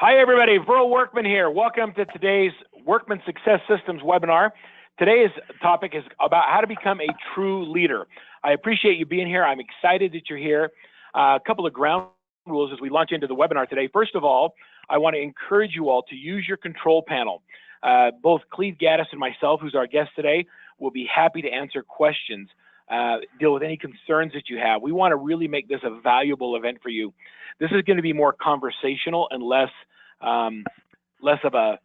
Hi, everybody. Verl Workman here. Welcome to today's Workman Success Systems webinar. Today's topic is about how to become a true leader. I appreciate you being here. I'm excited that you're here. A couple of ground rules as we launch into the webinar today. First of all, I want to encourage you all to use your control panel. Both Cleve Gaddis and myself, who's our guest today, will be happy to answer questions, deal with any concerns that you have. We want to really make this a valuable event for you. This is going to be more conversational and less of a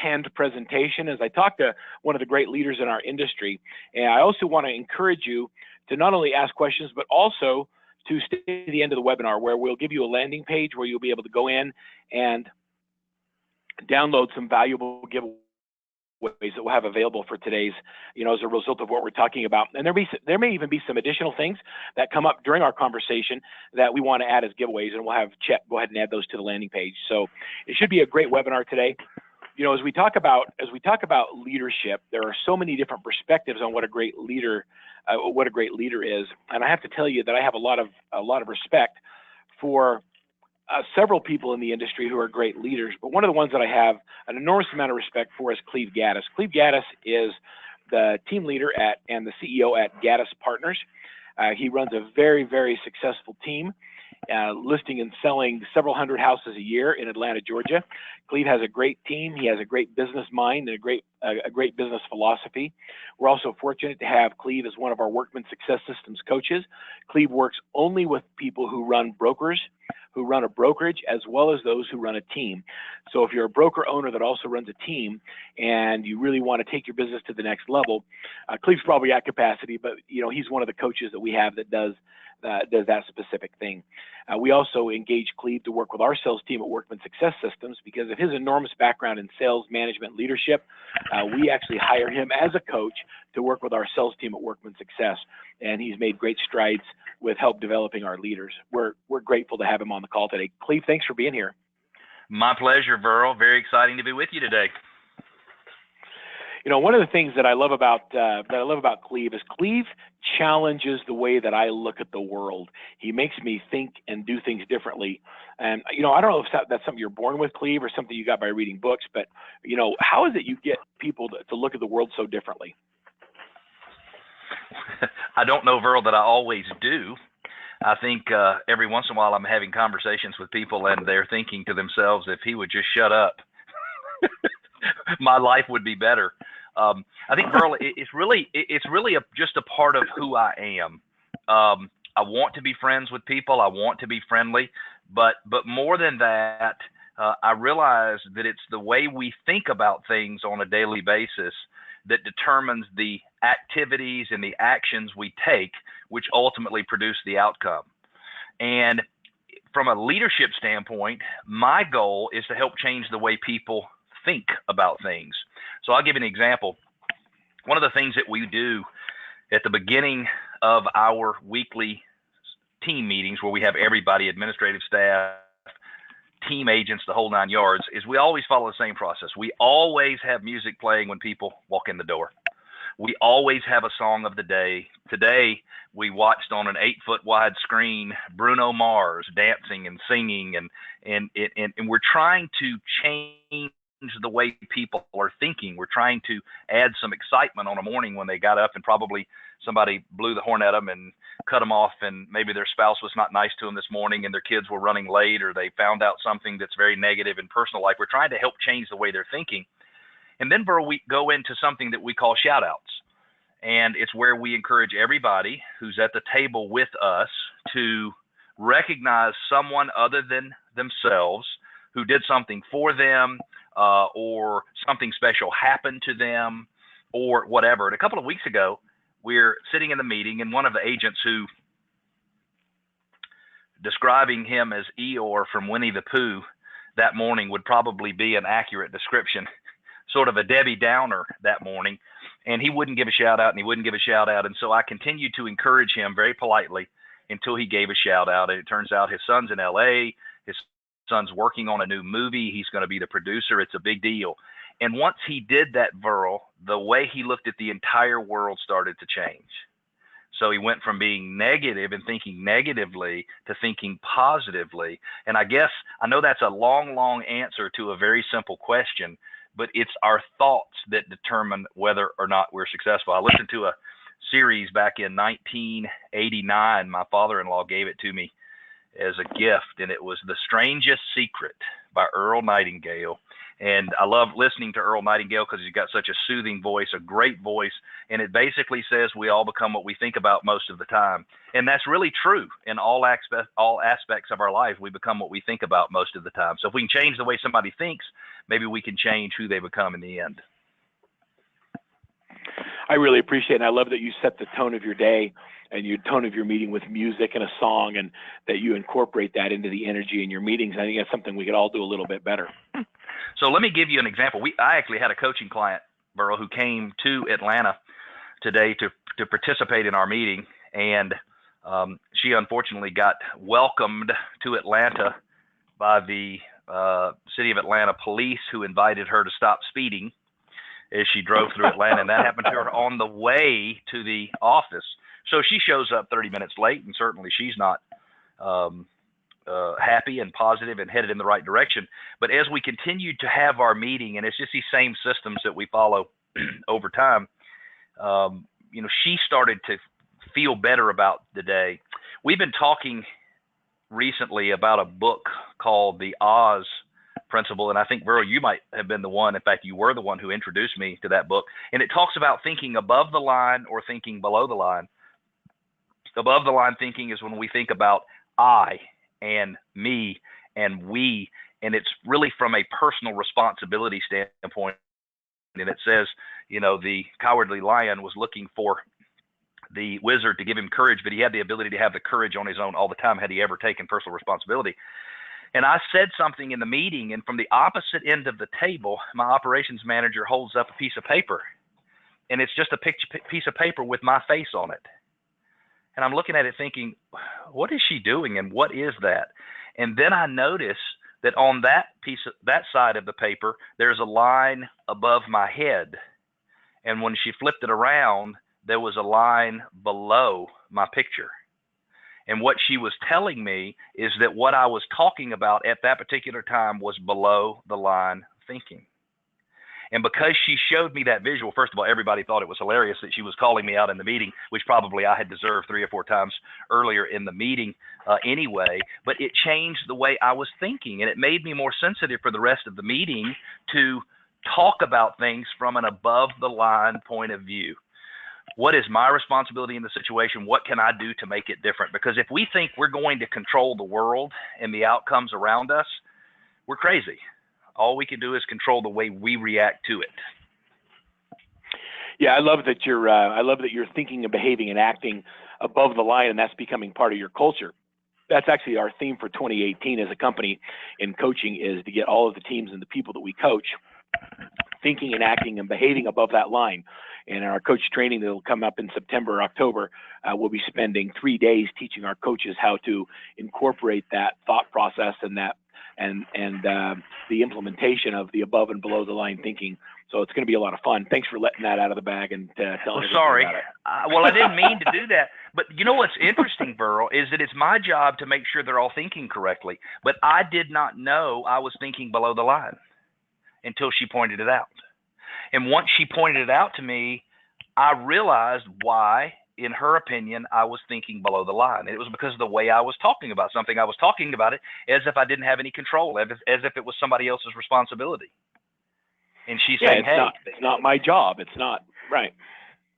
canned presentation, as I talk to one of the great leaders in our industry. And I also want to encourage you to not only ask questions, but also to stay to the end of the webinar, where we'll give you a landing page where you'll be able to go in and download some valuable giveaways that we'll have available for today's, as a result of what we're talking about. And there may even be some additional things that come up during our conversation that we want to add as giveaways, and we'll have Chet go ahead and add those to the landing page. So it should be a great webinar today. As we talk about leadership, there are so many different perspectives on what a great leader is. And I have to tell you that I have a lot of respect for several people in the industry who are great leaders, but one of the ones that I have an enormous amount of respect for is Cleve Gaddis. Cleve Gaddis is the team leader and the CEO at Gaddis Partners. He runs a very, very successful team, listing and selling several hundred houses a year in Atlanta, Georgia. Cleve has a great team. He has a great business mind and a great business philosophy. We're also fortunate to have Cleve as one of our Workman Success Systems coaches. Cleve works only with people who run a brokerage, as well as those who run a team. So if you're a broker owner that also runs a team and you really want to take your business to the next level, Cleve's probably at capacity, but he's one of the coaches that we have that does that specific thing. We also engage Cleve to work with our sales team at Workman Success Systems because of his enormous background in sales, management, leadership. We actually hire him as a coach to work with our sales team at Workman Success, and he's made great strides with help developing our leaders. We're grateful to have him on the call today. Cleve, thanks for being here. My pleasure, Verl. Very exciting to be with you today. One of the things that I love about Cleve is Cleve challenges the way that I look at the world. He makes me think and do things differently. And I don't know if that's something you're born with, Cleve, or something you got by reading books. But how is it you get people to look at the world so differently? I don't know, Verl, that I always do. I think every once in a while I'm having conversations with people and they're thinking to themselves, if he would just shut up, my life would be better. I think, Verl, it's really just a part of who I am. I want to be friends with people. I want to be friendly, but more than that, I realize that it's the way we think about things on a daily basis that determines the activities and the actions we take, which ultimately produce the outcome. And from a leadership standpoint, my goal is to help change the way people think about things. So I'll give you an example. One of the things that we do at the beginning of our weekly team meetings, where we have everybody, administrative staff, team agents, the whole 9 yards, is we always follow the same process. We always have music playing when people walk in the door. We always have a song of the day. Today, we watched on an 8-foot wide screen Bruno Mars dancing and singing, and we're trying to change the way people are thinking. We're trying to add some excitement on a morning when they got up and probably somebody blew the horn at them and cut them off, and maybe their spouse was not nice to them this morning and their kids were running late, or they found out something that's very negative in personal life. We're trying to help change the way they're thinking. And then, Burl, we go into something that we call shout outs. And it's where we encourage everybody who's at the table with us to recognize someone other than themselves who did something for them, or something special happened to them, or whatever. And a couple of weeks ago, we're sitting in the meeting, and one of the agents who, describing him as Eeyore from Winnie the Pooh that morning would probably be an accurate description, sort of a Debbie Downer that morning. And he wouldn't give a shout out, and he wouldn't give a shout out. And so I continued to encourage him very politely until he gave a shout out. And it turns out his son's in LA. His son's working on a new movie. He's going to be the producer. It's a big deal. And once he did that, Verl, the way he looked at the entire world started to change. So he went from being negative and thinking negatively to thinking positively. And I guess I know that's a long, long answer to a very simple question, but it's our thoughts that determine whether or not we're successful. I listened to a series back in 1989. My father-in-law gave it to me as a gift, and it was The Strangest Secret by Earl Nightingale. And I love listening to Earl Nightingale because he's got such a soothing voice, a great voice. And it basically says we all become what we think about most of the time. And that's really true in all aspects of our life. We become what we think about most of the time. So if we can change the way somebody thinks, maybe we can change who they become in the end. I really appreciate it. And I love that you set the tone of your day and your tone of your meeting with music and a song, and that you incorporate that into the energy in your meetings. I think that's something we could all do a little bit better. So let me give you an example. I actually had a coaching client, Burl, who came to Atlanta today to participate in our meeting, and she unfortunately got welcomed to Atlanta by the City of Atlanta police, who invited her to stop speeding as she drove through Atlanta, and that happened to her on the way to the office. So she shows up 30 minutes late, and certainly she's not happy and positive and headed in the right direction. But as we continued to have our meeting, and it's just these same systems that we follow over time, she started to feel better about the day. We've been talking recently about a book called The Oz Principle, and I think, Burl, you might have been the one. In fact, you were the one who introduced me to that book. And it talks about thinking above the line or thinking below the line. Above the line thinking is when we think about I and me and we, and it's really from a personal responsibility standpoint. And it says, the cowardly lion was looking for the wizard to give him courage, but he had the ability to have the courage on his own all the time had he ever taken personal responsibility. And I said something in the meeting, and from the opposite end of the table, my operations manager holds up a piece of paper, and it's just a piece of paper with my face on it. And I'm looking at it thinking, what is she doing, and what is that? And then I notice that on that side of the paper, there's a line above my head. And when she flipped it around, there was a line below my picture. And what she was telling me is that what I was talking about at that particular time was below the line thinking. And because she showed me that visual, first of all, everybody thought it was hilarious that she was calling me out in the meeting, which probably I had deserved 3 or 4 times earlier in the meeting anyway. But it changed the way I was thinking, and it made me more sensitive for the rest of the meeting to talk about things from an above-the-line point of view. What is my responsibility in the situation? What can I do to make it different? Because if we think we're going to control the world and the outcomes around us, we're crazy. All we can do is control the way we react to it. Yeah, I love that you're thinking and behaving and acting above the line, and that's becoming part of your culture. That's actually our theme for 2018 as a company in coaching, is to get all of the teams and the people that we coach thinking and acting and behaving above that line. And in our coach training that will come up in September or October, we'll be spending 3 days teaching our coaches how to incorporate that thought process and that and the implementation of the above and below the line thinking. So it's going to be a lot of fun. Thanks for letting that out of the bag and telling sorry. About it. Well, I didn't mean to do that. But you know what's interesting, Burl, is that it's my job to make sure they're all thinking correctly. But I did not know I was thinking below the line until she pointed it out. And once she pointed it out to me, I realized why, in her opinion, I was thinking below the line. It was because of the way I was talking about something. I was talking about it as if I didn't have any control, as if it was somebody else's responsibility. And she's saying, hey, it's not my job. It's not, right.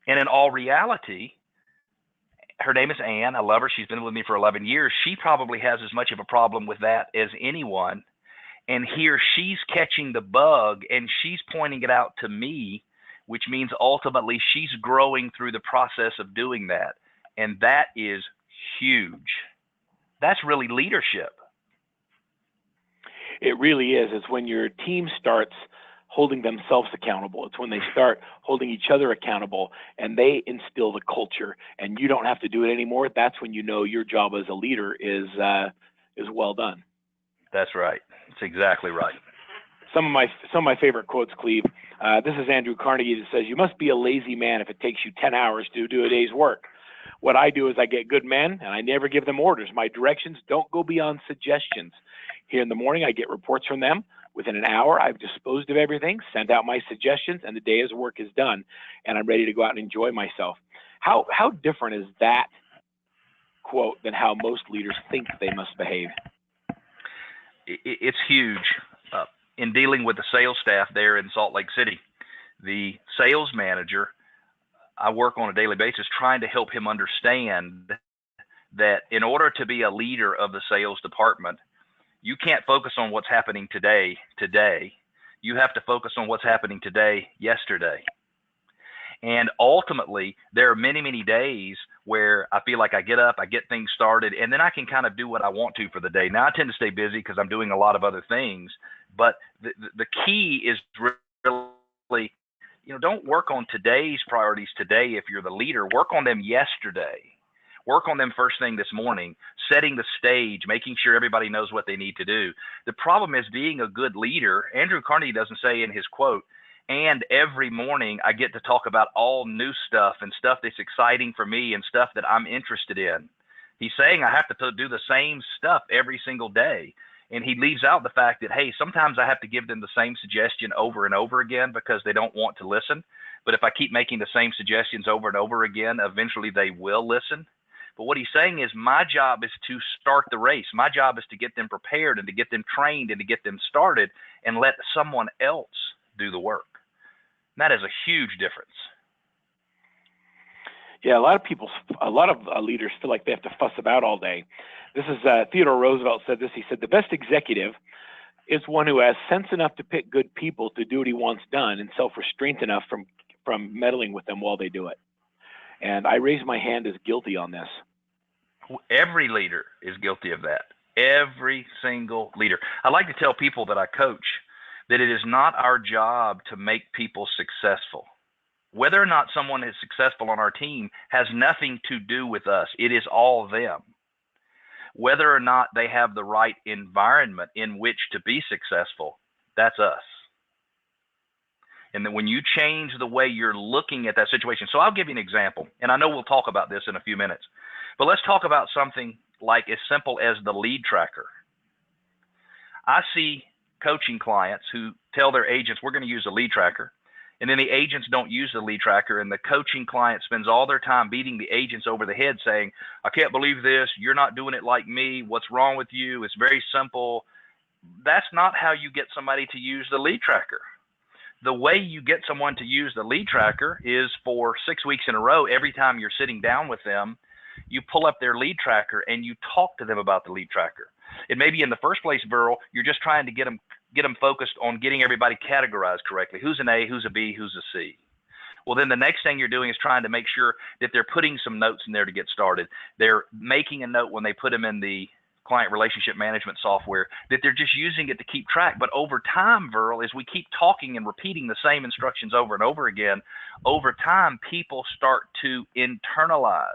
And in all reality, her name is Ann. I love her. She's been with me for 11 years. She probably has as much of a problem with that as anyone. And here she's catching the bug, and she's pointing it out to me, which means ultimately she's growing through the process of doing that. And that is huge. That's really leadership. It really is. It's when your team starts holding themselves accountable. It's when they start holding each other accountable and they instill the culture and you don't have to do it anymore. That's when you know your job as a leader is well done. That's right. That's exactly right. Some of my favorite quotes, Cleve. This is Andrew Carnegie that says, "You must be a lazy man if it takes you 10 hours to do a day's work." What I do is I get good men, and I never give them orders. My directions don't go beyond suggestions. Here in the morning, I get reports from them. Within an hour, I've disposed of everything, sent out my suggestions, and the day's work is done, and I'm ready to go out and enjoy myself. How different is that quote than how most leaders think they must behave? It's huge. In dealing with the sales staff there in Salt Lake City, the sales manager, I work on a daily basis trying to help him understand that in order to be a leader of the sales department, you can't focus on what's happening today. You have to focus on what's happening today, yesterday. And ultimately, there are many, many days where I feel like I get up, I get things started, and then I can kind of do what I want to for the day. Now, I tend to stay busy because I'm doing a lot of other things, but the key is really, don't work on today's priorities today if you're the leader. Work on them yesterday. Work on them first thing this morning, setting the stage, making sure everybody knows what they need to do. The problem is being a good leader. Andrew Carnegie doesn't say in his quote, and every morning I get to talk about all new stuff and stuff that's exciting for me and stuff that I'm interested in. He's saying I have to do the same stuff every single day. And he leaves out the fact that, hey, sometimes I have to give them the same suggestion over and over again because they don't want to listen. But if I keep making the same suggestions over and over again, eventually they will listen. But what he's saying is my job is to start the race. My job is to get them prepared and to get them trained and to get them started and let someone else do the work. And that is a huge difference. Yeah, a lot of leaders feel like they have to fuss about all day. This is Theodore Roosevelt said this. He said, the best executive is one who has sense enough to pick good people to do what he wants done and self-restraint enough from meddling with them while they do it. And I raise my hand as guilty on this. Every leader is guilty of that. Every single leader. I like to tell people that I coach that it is not our job to make people successful. Whether or not someone is successful on our team has nothing to do with us. It is all them. Whether or not they have the right environment in which to be successful, that's us. And then when you change the way you're looking at that situation, so I'll give you an example, and I know we'll talk about this in a few minutes, but let's talk about something like as simple as the lead tracker. I see coaching clients who tell their agents, we're going to use a lead tracker. And then the agents don't use the lead tracker, and the coaching client spends all their time beating the agents over the head saying, I can't believe this. You're not doing it like me. What's wrong with you? It's very simple. That's not how you get somebody to use the lead tracker. The way you get someone to use the lead tracker is for 6 weeks in a row, every time you're sitting down with them, you pull up their lead tracker and you talk to them about the lead tracker. It may be in the first place, Burl, you're just trying to get them focused on getting everybody categorized correctly. Who's an A, who's a B, who's a C? Well, then the next thing you're doing is trying to make sure that they're putting some notes in there to get started. They're making a note when they put them in the client relationship management software that they're just using it to keep track. But over time, Verl, as we keep talking and repeating the same instructions over and over again, over time, people start to internalize.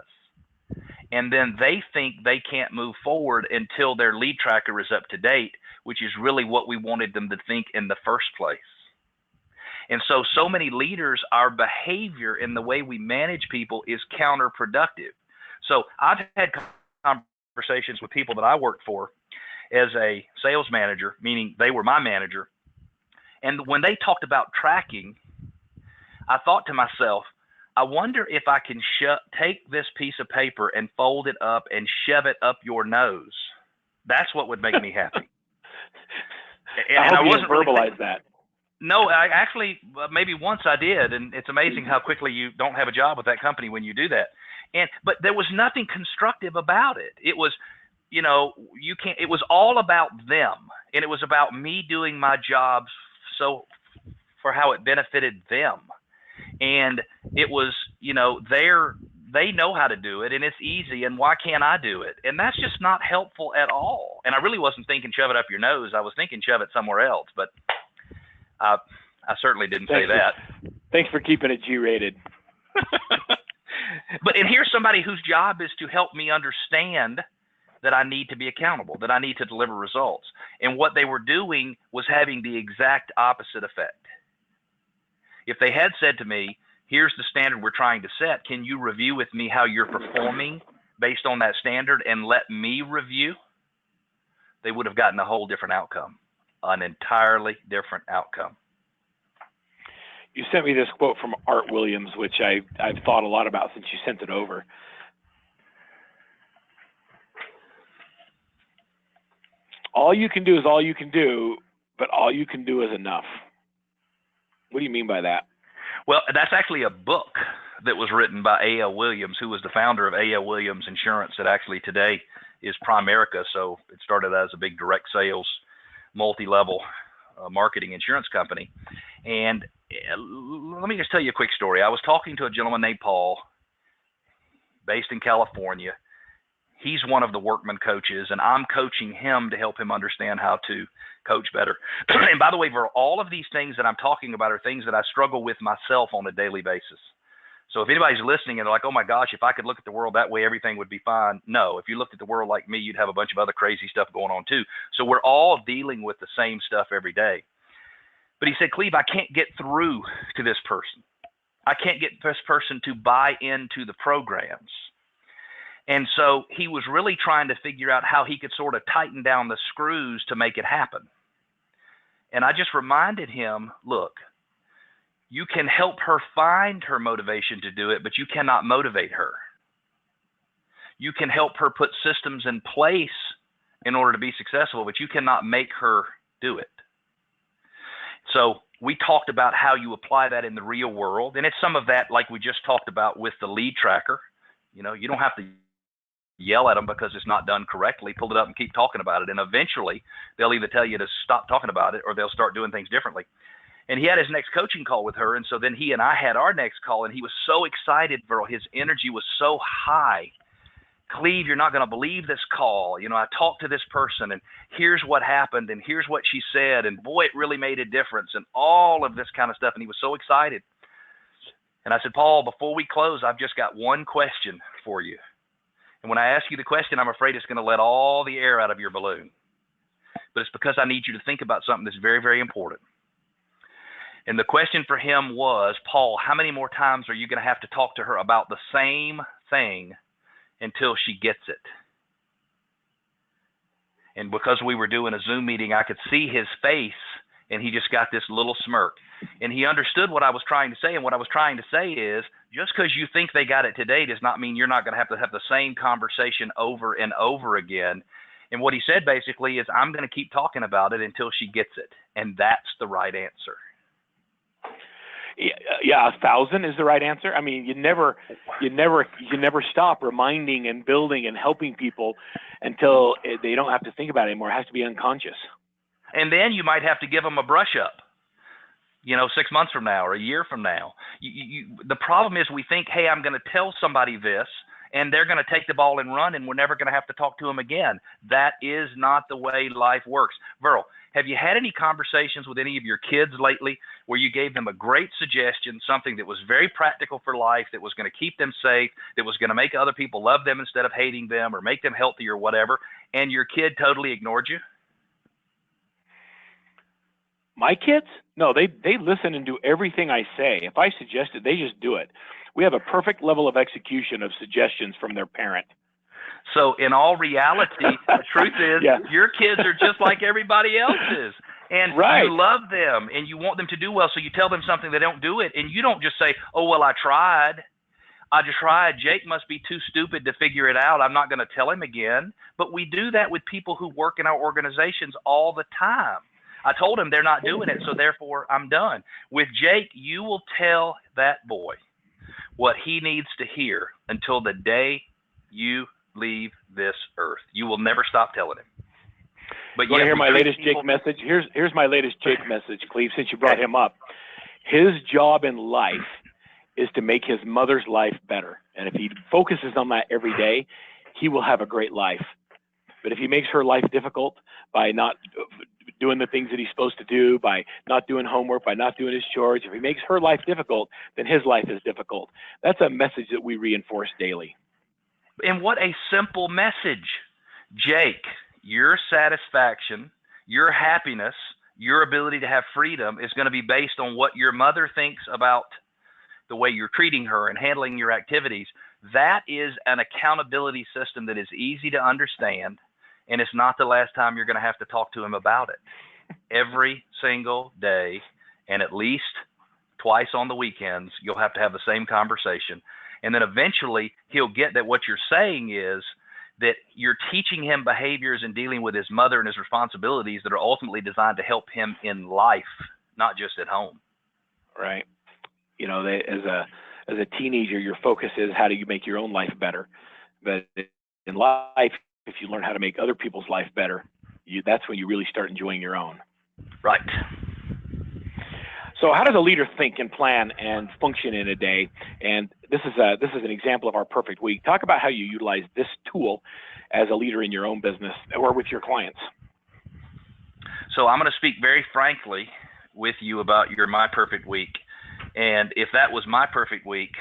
And then they think they can't move forward until their lead tracker is up to date, which is really what we wanted them to think in the first place. And so many leaders, our behavior in the way we manage people is counterproductive. So I've had conversations with people that I worked for as a sales manager, meaning they were my manager. And when they talked about tracking, I thought to myself, I wonder if I can take this piece of paper and fold it up and shove it up your nose. That's what would make me happy. And I wasn't verbalize that. No, I actually, maybe once I did, and it's amazing how quickly you don't have a job with that company when you do that. But there was nothing constructive about it. It was, it was all about them, and it was about me doing my job for how it benefited them. And it was, they know how to do it, and it's easy, and why can't I do it? And that's just not helpful at all. And I really wasn't thinking shove it up your nose. I was thinking shove it somewhere else, but I certainly didn't say that. Thanks for keeping it G-rated. And here's somebody whose job is to help me understand that I need to be accountable, that I need to deliver results. And what they were doing was having the exact opposite effect. If they had said to me, Here's the standard we're trying to set. Can you review with me how you're performing based on that standard and let me review? They would have gotten a whole different outcome, an entirely different outcome. You sent me this quote from Art Williams, which I've thought a lot about since you sent it over. All you can do is all you can do, but all you can do is enough. What do you mean by that? Well, that's actually a book that was written by A.L. Williams, who was the founder of A.L. Williams Insurance that actually today is Primerica. So it started as a big direct sales, multi-level marketing insurance company. And let me just tell you a quick story. I was talking to a gentleman named Paul, based in California. He's one of the Workman coaches, and I'm coaching him to help him understand how to coach better. And by the way, for all of these things that I'm talking about are things that I struggle with myself on a daily basis. So if anybody's listening and they're like, oh my gosh, if I could look at the world that way, everything would be fine. No, if you looked at the world like me, you'd have a bunch of other crazy stuff going on too. So we're all dealing with the same stuff every day. But he said, Cleve, I can't get through to this person. I can't get this person to buy into the programs. And so he was really trying to figure out how he could sort of tighten down the screws to make it happen. And I just reminded him, look, you can help her find her motivation to do it, but you cannot motivate her. You can help her put systems in place in order to be successful, but you cannot make her do it. So we talked about how you apply that in the real world. And it's some of that, like we just talked about with the lead tracker. You know, you don't have to yell at them because it's not done correctly. Pull it up and keep talking about it. And eventually they'll either tell you to stop talking about it or they'll start doing things differently. And he had his next coaching call with her. And so then he and I had our next call, and he was so excited, Verl. His energy was so high. Cleve, you're not going to believe this call. You know, I talked to this person, and here's what happened, and here's what she said, and boy, it really made a difference, and all of this kind of stuff. And he was so excited. And I said, Paul, before we close, I've just got one question for you. And when I ask you the question, I'm afraid it's going to let all the air out of your balloon. But it's because I need you to think about something that's very, very important. And the question for him was, Paul, how many more times are you going to have to talk to her about the same thing until she gets it? And because we were doing a Zoom meeting, I could see his face, and he just got this little smirk. And he understood what I was trying to say. And what I was trying to say is, just because you think they got it today does not mean you're not going to have the same conversation over and over again. And what he said basically is, I'm going to keep talking about it until she gets it. And that's the right answer. Yeah, 1,000 is the right answer. I mean, you never stop reminding and building and helping people until they don't have to think about it anymore. It has to be unconscious. And then you might have to give them a brush up, 6 months from now or a year from now. The problem is we think, hey, I'm going to tell somebody this, and they're going to take the ball and run, and we're never going to have to talk to them again. That is not the way life works. Verl, have you had any conversations with any of your kids lately where you gave them a great suggestion, something that was very practical for life, that was going to keep them safe, that was going to make other people love them instead of hating them or make them healthy or whatever, and your kid totally ignored you? My kids? No, they listen and do everything I say. If I suggest it, they just do it. We have a perfect level of execution of suggestions from their parent. So in all reality, the truth is your kids are just like everybody else's. And right. You love them and you want them to do well. So you tell them something, they don't do it. And you don't just say, oh, well, I tried. Jake must be too stupid to figure it out. I'm not going to tell him again. But we do that with people who work in our organizations all the time. I told him they're not doing it, so therefore I'm done. With Jake, you will tell that boy what he needs to hear until the day you leave this earth. You will never stop telling him. But you want to hear my latest Jake message? Here's my latest Jake message, Cleve, since you brought him up. His job in life is to make his mother's life better. And if he focuses on that every day, he will have a great life. But if he makes her life difficult by not doing the things that he's supposed to do, by not doing homework, by not doing his chores, if he makes her life difficult, then his life is difficult. That's a message that we reinforce daily. And what a simple message. Jake, your satisfaction, your happiness, your ability to have freedom is going to be based on what your mother thinks about the way you're treating her and handling your activities, that is an accountability system that is easy to understand, and it's not the last time you're going to have to talk to him about it. Every single day, and at least twice on the weekends, you'll have to have the same conversation. And then eventually he'll get that what you're saying is that you're teaching him behaviors and dealing with his mother and his responsibilities that are ultimately designed to help him in life, not just at home. Right. You know, as a teenager, your focus is how do you make your own life better. But in life, if you learn how to make other people's life better, that's when you really start enjoying your own. Right. So how does a leader think and plan and function in a day? And this is an example of our perfect week. Talk about how you utilize this tool as a leader in your own business or with your clients. So I'm going to speak very frankly with you about my perfect week. And if that was my perfect week,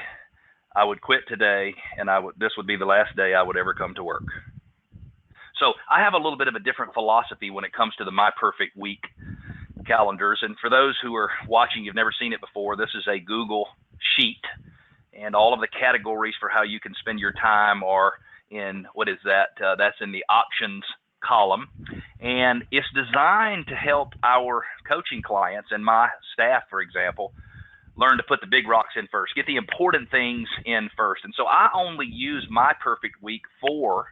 I would quit today, and this would be the last day I would ever come to work. So I have a little bit of a different philosophy when it comes to the My Perfect Week calendars. And for those who are watching, you've never seen it before, this is a Google sheet, and all of the categories for how you can spend your time are in, that's in the options column. And it's designed to help our coaching clients and my staff, for example, learn to put the big rocks in first, get the important things in first. And so I only use My Perfect Week for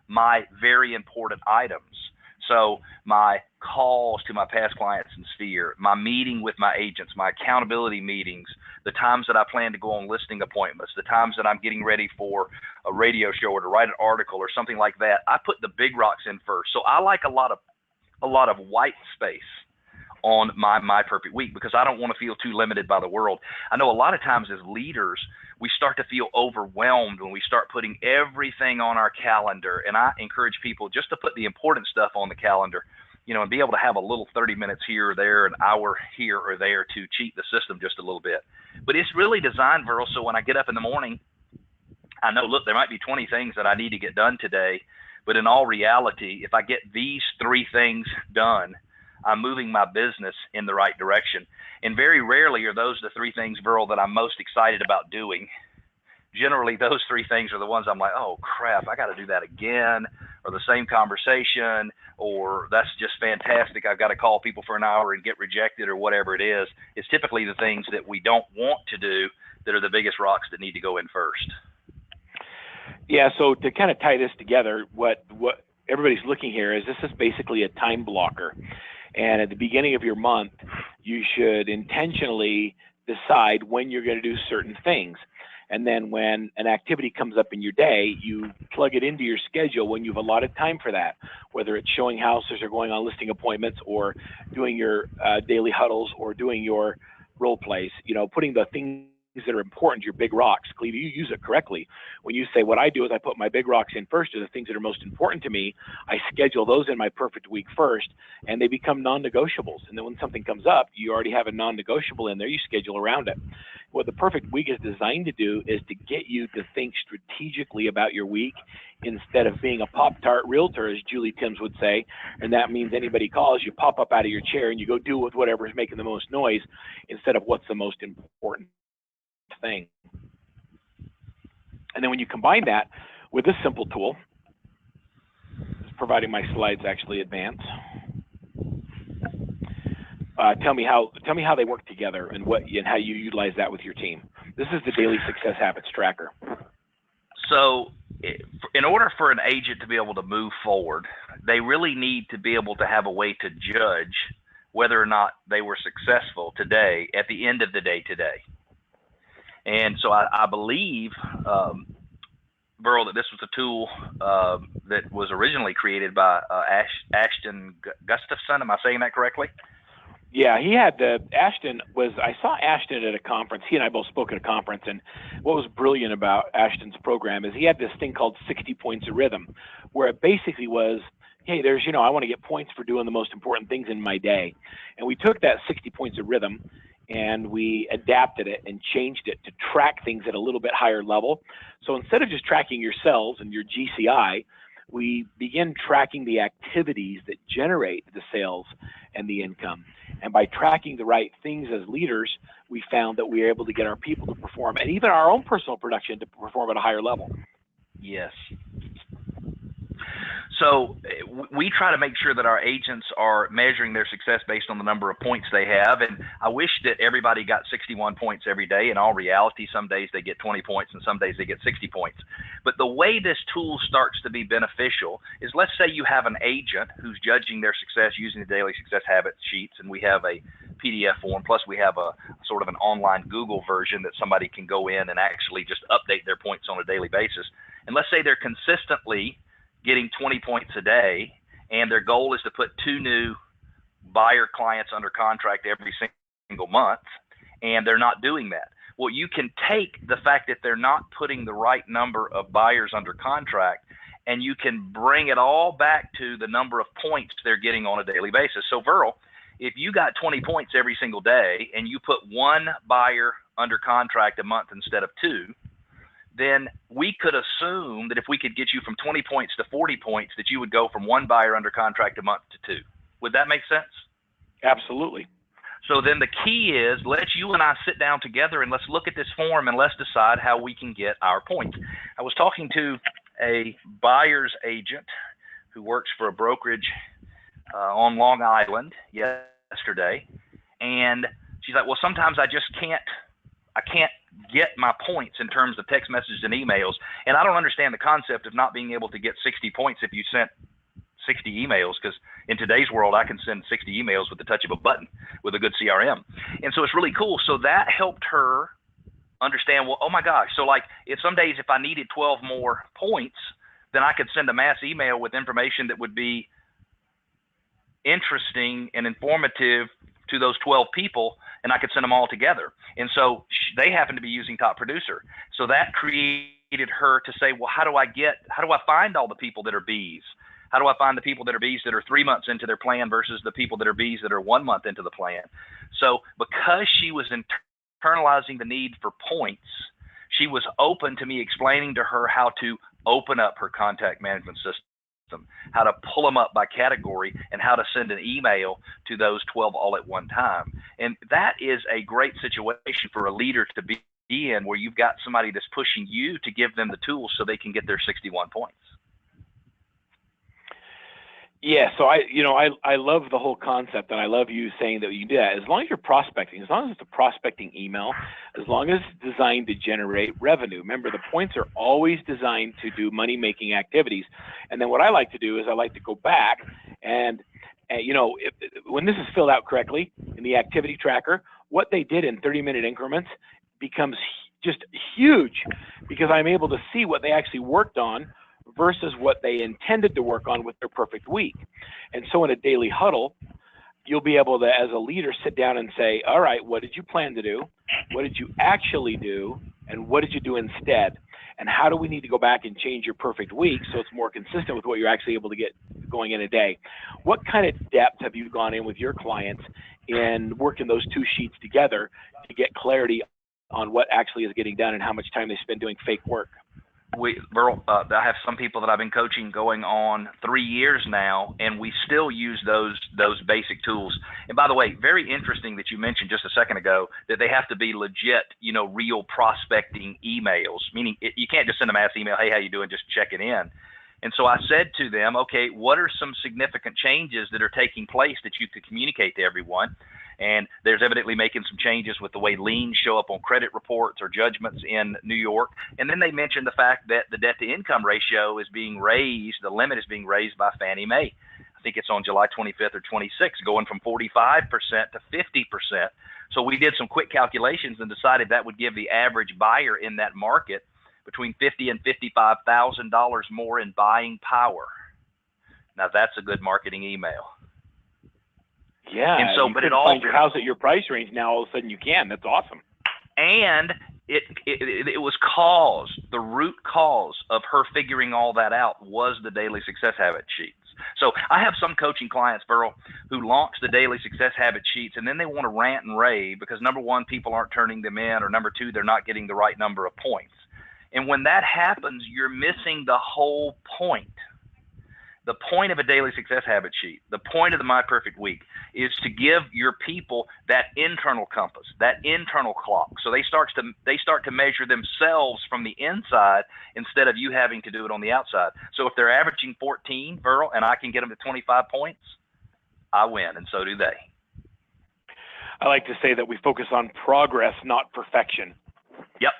my very important items. So my calls to my past clients and sphere, my meeting with my agents, my accountability meetings, the times that I plan to go on listing appointments, the times that I'm getting ready for a radio show or to write an article or something like that, I put the big rocks in first. So I like a lot of white space on my perfect week because I don't want to feel too limited by the world. I know a lot of times as leaders, we start to feel overwhelmed when we start putting everything on our calendar. And I encourage people just to put the important stuff on the calendar, and be able to have a little 30 minutes here or there, an hour here or there to cheat the system just a little bit. But it's really designed, Verl, so when I get up in the morning, I know, look, there might be 20 things that I need to get done today. But in all reality, if I get these 3 things done, I'm moving my business in the right direction. And very rarely are those the 3 things, Verl, that I'm most excited about doing. Generally, those 3 things are the ones I'm like, oh, crap, I got to do that again, or the same conversation, or that's just fantastic. I've got to call people for an hour and get rejected or whatever it is. It's typically the things that we don't want to do that are the biggest rocks that need to go in first. Yeah, so to kind of tie this together, what everybody's looking here is this is basically a time blocker. And at the beginning of your month, you should intentionally decide when you're going to do certain things. And then when an activity comes up in your day, you plug it into your schedule when you've allotted time for that, whether it's showing houses or going on listing appointments or doing your daily huddles or doing your role plays, putting the things that are important, your big rocks. Cleve, you use it correctly. When you say what I do is I put my big rocks in first, are the things that are most important to me. I schedule those in my perfect week first, and they become non-negotiables. And then when something comes up, you already have a non-negotiable in there. You schedule around it. What the perfect week is designed to do is to get you to think strategically about your week instead of being a Pop-Tart realtor, as Julie Timms would say. And that means anybody calls, you pop up out of your chair and you go do with whatever is making the most noise instead of what's the most important thing. And then when you combine that with this simple tool, providing my slides actually advance, tell me how they work together and how you utilize that with your team. This is the Daily Success Habits Tracker. So in order for an agent to be able to move forward, they really need to be able to have a way to judge whether or not they were successful today at the end of the day today. And so I believe, Burl, that this was a tool that was originally created by Ashton Gustafson. Am I saying that correctly? Yeah, he had I saw Ashton at a conference. He and I both spoke at a conference, and what was brilliant about Ashton's program is he had this thing called 60 Points of Rhythm, where it basically was, hey, there's, I want to get points for doing the most important things in my day. And we took that 60 Points of Rhythm and we adapted it and changed it to track things at a little bit higher level. So instead of just tracking your sales and your GCI, we begin tracking the activities that generate the sales and the income. And by tracking the right things as leaders, we found that we were able to get our people to perform, and even our own personal production to perform at a higher level. Yes. So we try to make sure that our agents are measuring their success based on the number of points they have. And I wish that everybody got 61 points every day. In all reality, some days they get 20 points and some days they get 60 points. But the way this tool starts to be beneficial is, let's say you have an agent who's judging their success using the daily success habit sheets, and we have a PDF form, plus we have a sort of an online Google version that somebody can go in and actually just update their points on a daily basis. And let's say they're consistently getting 20 points a day, and their goal is to put 2 new buyer clients under contract every single month, and they're not doing that. Well, you can take the fact that they're not putting the right number of buyers under contract, and you can bring it all back to the number of points they're getting on a daily basis. So, Verl, if you got 20 points every single day and you put 1 buyer under contract a month instead of 2, then we could assume that if we could get you from 20 points to 40 points, that you would go from 1 buyer under contract a month to 2. Would that make sense? Absolutely. So then the key is, let's you and I sit down together and let's look at this form and let's decide how we can get our points. I was talking to a buyer's agent who works for a brokerage on Long Island yesterday, and she's like, well, sometimes I can't get my points in terms of text messages and emails, and I don't understand the concept of not being able to get 60 points if you sent 60 emails, because in today's world I can send 60 emails with the touch of a button with a good CRM. And so it's really cool. So that helped her understand, well, oh my gosh, so like if some days if I needed 12 more points, then I could send a mass email with information that would be interesting and informative to those 12 people, and I could send them all together. And so they happen to be using Top Producer. So that created her to say, well, how do I find all the people that are bees? How do I find the people that are bees that are 3 months into their plan versus the people that are bees that are 1 month into the plan? So because she was internalizing the need for points, she was open to me explaining to her how to open up her contact management system, how to pull them up by category, and how to send an email to those 12 all at one time. And that is a great situation for a leader to be in, where you've got somebody that's pushing you to give them the tools so they can get their 61 points. Yeah, so I love the whole concept, and I love you saying that you do that. As long as you're prospecting, as long as it's a prospecting email, as long as it's designed to generate revenue. Remember, the points are always designed to do money-making activities. And then what I like to do is I like to go back and when this is filled out correctly in the activity tracker, what they did in 30-minute increments becomes just huge, because I'm able to see what they actually worked on versus what they intended to work on with their perfect week. And so in a daily huddle, you'll be able to, as a leader, sit down and say, all right, what did you plan to do? What did you actually do? And what did you do instead? And how do we need to go back and change your perfect week so it's more consistent with what you're actually able to get going in a day? What kind of depth have you gone in with your clients in working those 2 sheets together to get clarity on what actually is getting done and how much time they spend doing fake work? Verl, I have some people that I've been coaching going on 3 years now, and we still use those basic tools. And by the way, very interesting that you mentioned just a second ago that they have to be legit, real prospecting emails, meaning you can't just send a mass email, hey, how you doing, just checking in. And so I said to them, okay, what are some significant changes that are taking place that you could communicate to everyone? And there's evidently making some changes with the way liens show up on credit reports or judgments in New York. And then they mentioned the fact that the debt-to-income ratio is being raised, the limit is being raised by Fannie Mae. I think it's on July 25th or 26th, going from 45% to 50%. So we did some quick calculations and decided that would give the average buyer in that market between $50,000 and $55,000 more in buying power. Now that's a good marketing email. Yeah, and so, you but couldn't find your house at your price range. Now all of a sudden you can. That's awesome. And it was the root cause of her figuring all that out was the daily success habit sheets. So I have some coaching clients, Verl, who launch the daily success habit sheets, and then they want to rant and rave because, number one, people aren't turning them in, or number two, they're not getting the right number of points. And when that happens, you're missing the whole point. The point of a daily success habit sheet, the point of the My Perfect Week, is to give your people that internal compass, that internal clock. So they start to measure themselves from the inside instead of you having to do it on the outside. So if they're averaging 14, Verl, and I can get them to 25 points, I win, and so do they. I like to say that we focus on progress, not perfection. Yep.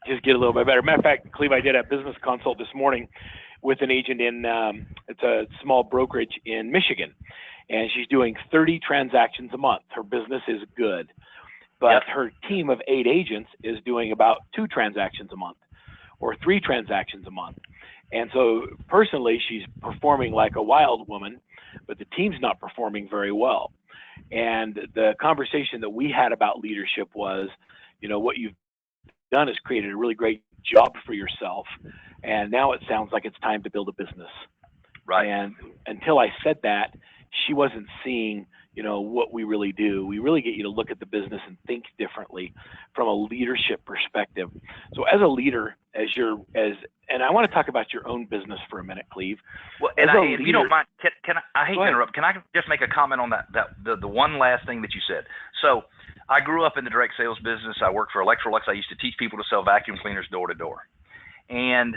Just get a little bit better. Matter of fact, Cleve, I did a business consult this morning with an agent in, it's a small brokerage in Michigan, and she's doing 30 transactions a month. Her business is good, but her team of 8 agents is doing about 2 transactions a month or 3 transactions a month. And so personally, she's performing like a wild woman, but the team's not performing very well. And the conversation that we had about leadership was, you know, what you've done is created a really great job for yourself, and now it sounds like it's time to build a business. Right. And until I said that, she wasn't seeing, you know, what we really do. We really get you to look at the business and think differently from a leadership perspective. So as a leader, and I want to talk about your own business for a minute, Cleve. Well, and if you don't mind, can I hate to interrupt. Can I just make a comment on the one last thing that you said? So I grew up in the direct sales business. I worked for Electrolux. I used to teach people to sell vacuum cleaners door to door. And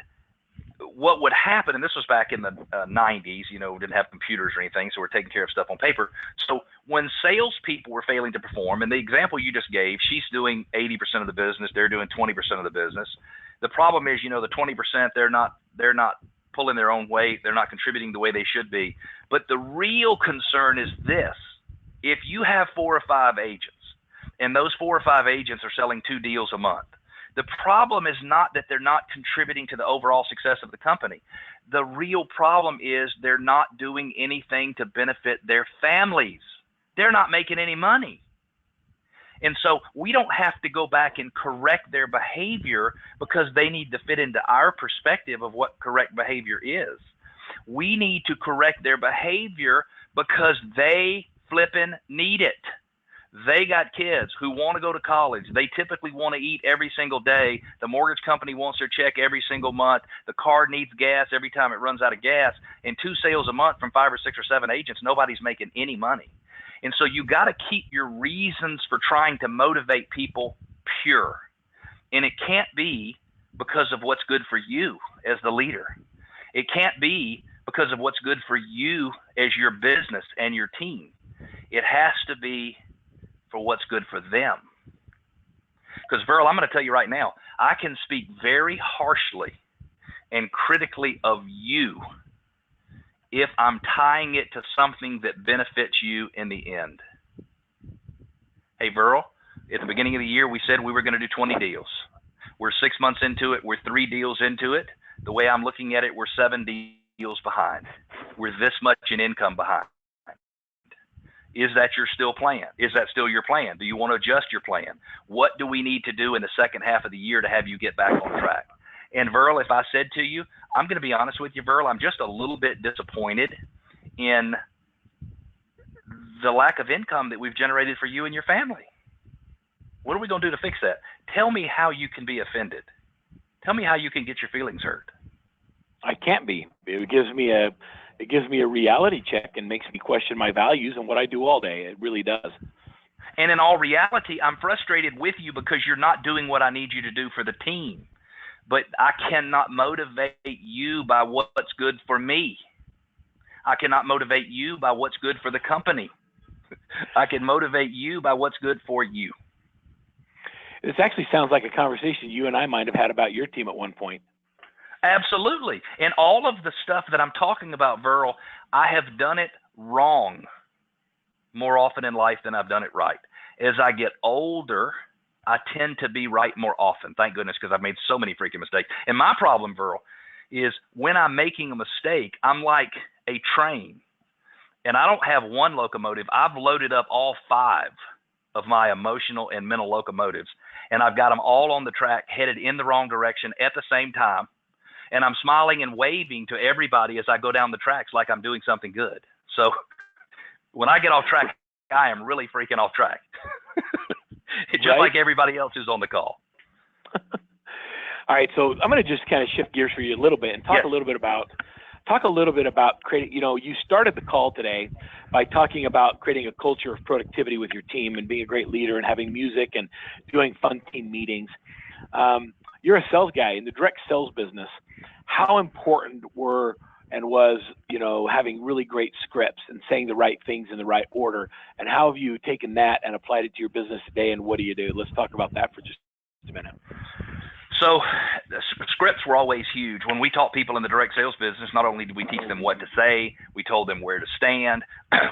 what would happen, and this was back in the 90s, you know, we didn't have computers or anything, so we're taking care of stuff on paper. So when salespeople were failing to perform, and the example you just gave, she's doing 80% of the business, they're doing 20% of the business. The problem is, you know, the 20%, they're not pulling their own weight, they're not contributing the way they should be. But the real concern is this: if you have 4 or 5 agents, and those 4 or 5 agents are selling 2 deals a month, the problem is not that they're not contributing to the overall success of the company. The real problem is they're not doing anything to benefit their families. They're not making any money. And so we don't have to go back and correct their behavior because they need to fit into our perspective of what correct behavior is. We need to correct their behavior because they flipping need it. They got kids who want to go to college. They typically want to eat every single day. The mortgage company wants their check every single month. The car needs gas every time it runs out of gas. And 2 sales a month from 5 or 6 or 7 agents, nobody's making any money. And so you got to keep your reasons for trying to motivate people pure. And it can't be because of what's good for you as the leader. It can't be because of what's good for you as your business and your team. It has to be for what's good for them. Because, Verl, I'm going to tell you right now, I can speak very harshly and critically of you if I'm tying it to something that benefits you in the end. Hey, Verl, at the beginning of the year, we said we were going to do 20 deals. We're 6 months into it. We're 3 deals into it. The way I'm looking at it, we're 7 deals behind. We're this much in income behind. Is that your still plan? Is that still your plan? Do you want to adjust your plan? What do we need to do in the second half of the year to have you get back on track? And Verl, if I said to you, I'm going to be honest with you, Verl, I'm just a little bit disappointed in the lack of income that we've generated for you and your family. What are we going to do to fix that? Tell me how you can be offended. Tell me how you can get your feelings hurt. I can't be. It gives me a reality check and makes me question my values and what I do all day. It really does. And in all reality, I'm frustrated with you because you're not doing what I need you to do for the team. But I cannot motivate you by what's good for me. I cannot motivate you by what's good for the company. I can motivate you by what's good for you. This actually sounds like a conversation you and I might have had about your team at one point. Absolutely. And all of the stuff that I'm talking about, Verl, I have done it wrong more often in life than I've done it right. As I get older, I tend to be right more often. Thank goodness, because I've made so many freaking mistakes. And my problem, Verl, is when I'm making a mistake, I'm like a train. And I don't have one locomotive. I've loaded up all 5 of my emotional and mental locomotives. And I've got them all on the track, headed in the wrong direction at the same time. And I'm smiling and waving to everybody as I go down the tracks like I'm doing something good. So when I get off track, I am really freaking off track. Just right? Like everybody else who's on the call. All right, so I'm going to just kind of shift gears for you a little bit and talk a little bit about Talk a little bit about creating, you started the call today by talking about creating a culture of productivity with your team and being a great leader and having music and doing fun team meetings. You're a sales guy in the direct sales business. How important was having really great scripts and saying the right things in the right order? And how have you taken that and applied it to your business today, and what do you do? Let's talk about that for just a minute. So scripts were always huge. When we taught people in the direct sales business, not only did we teach them what to say, we told them where to stand,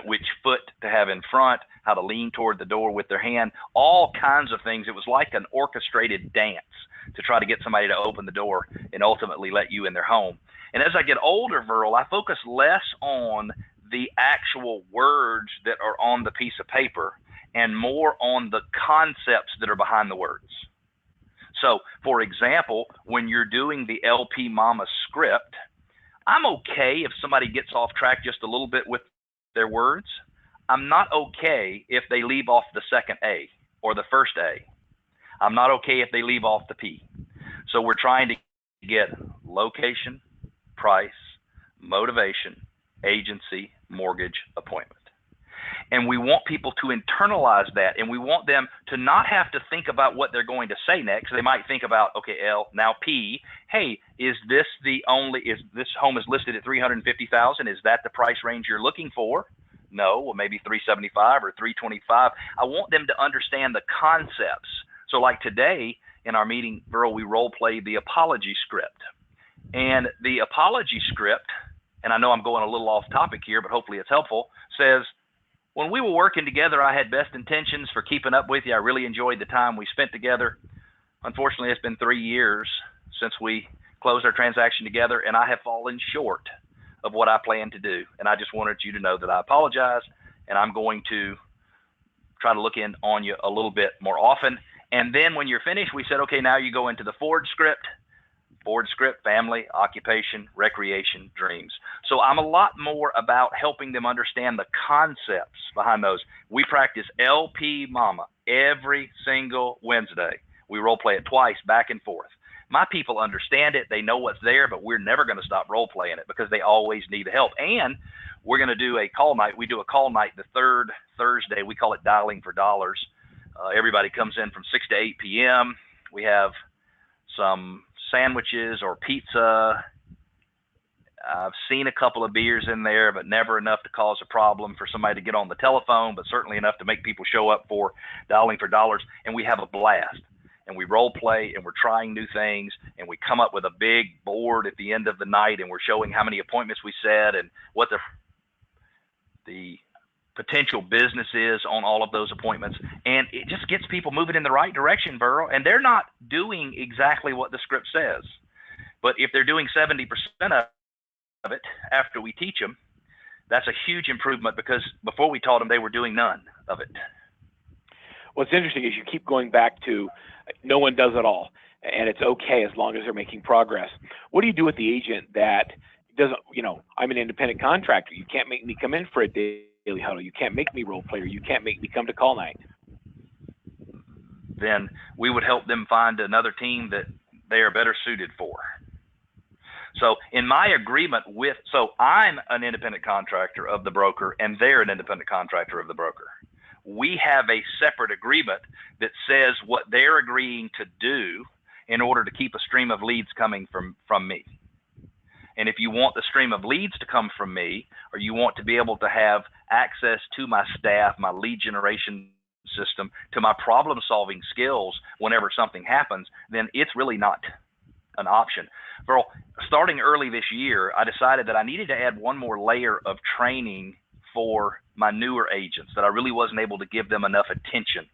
which foot to have in front, how to lean toward the door with their hand, all kinds of things. It was like an orchestrated dance to try to get somebody to open the door and ultimately let you in their home. And as I get older, Verl, I focus less on the actual words that are on the piece of paper and more on the concepts that are behind the words. So, for example, when you're doing the LP Mama script, I'm okay if somebody gets off track just a little bit with their words. I'm not okay if they leave off the second A or the first A. I'm not okay if they leave off the P. So we're trying to get location, price, motivation, agency, mortgage, appointment. And we want people to internalize that, and we want them to not have to think about what they're going to say next. They might think about, okay, L, now P, hey, is this home is listed at $350,000? Is that the price range you're looking for? No, well, maybe $375 or $325. I want them to understand the concepts. So like today in our meeting, Verl, we role played the apology script. And the apology script, and I know I'm going a little off topic here, but hopefully it's helpful, says, when we were working together, I had best intentions for keeping up with you. I really enjoyed the time we spent together. Unfortunately, it's been 3 years since we closed our transaction together, and I have fallen short of what I planned to do. And I just wanted you to know that I apologize, and I'm going to try to look in on you a little bit more often. And then when you're finished, we said, okay, now you go into the Ford script. Ford script, family, occupation, recreation, dreams. So I'm a lot more about helping them understand the concepts behind those. We practice LP Mama every single Wednesday. We role play it twice, back and forth. My people understand it. They know what's there, but we're never going to stop role playing it because they always need the help. And we're going to do a call night. We do a call night the third Thursday. We call it Dialing for Dollars. Everybody comes in from 6 to 8 p.m. We have some sandwiches or pizza. I've seen a couple of beers in there, but never enough to cause a problem for somebody to get on the telephone, but certainly enough to make people show up for Dialing for Dollars. And we have a blast. And we role play, and we're trying new things, and we come up with a big board at the end of the night, and we're showing how many appointments we set and what the potential business is on all of those appointments. And it just gets people moving in the right direction, Burl. And they're not doing exactly what the script says. But if they're doing 70% of it after we teach them, that's a huge improvement, because before we taught them, they were doing none of it. What's interesting is you keep going back to no one does it all, and it's okay as long as they're making progress. What do you do with the agent that doesn't, I'm an independent contractor. You can't make me come in for a daily huddle. You can't make me role play, or you can't make me come to call night. Then we would help them find another team that they are better suited for. So in my agreement so I'm an independent contractor of the broker, and they're an independent contractor of the broker. We have a separate agreement that says what they're agreeing to do in order to keep a stream of leads coming from me. And if you want the stream of leads to come from me, or you want to be able to have access to my staff, my lead generation system, to my problem-solving skills whenever something happens, then it's really not an option. Well, starting early this year, I decided that I needed to add one more layer of training for my newer agents, that I really wasn't able to give them enough attention.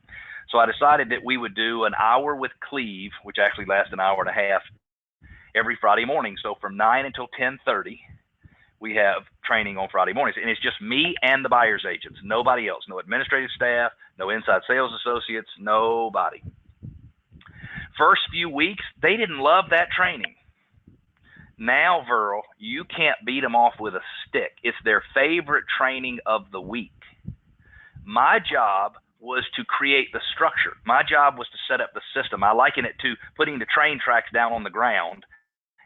So I decided that we would do an hour with Cleve, which actually lasts an hour and a half, every Friday morning. So from 9 until 10:30, we have training on Friday mornings. And it's just me and the buyer's agents, nobody else, no administrative staff, no inside sales associates, nobody. First few weeks, they didn't love that training. Now, Verl, you can't beat them off with a stick. It's their favorite training of the week. My job was to create the structure. My job was to set up the system. I liken it to putting the train tracks down on the ground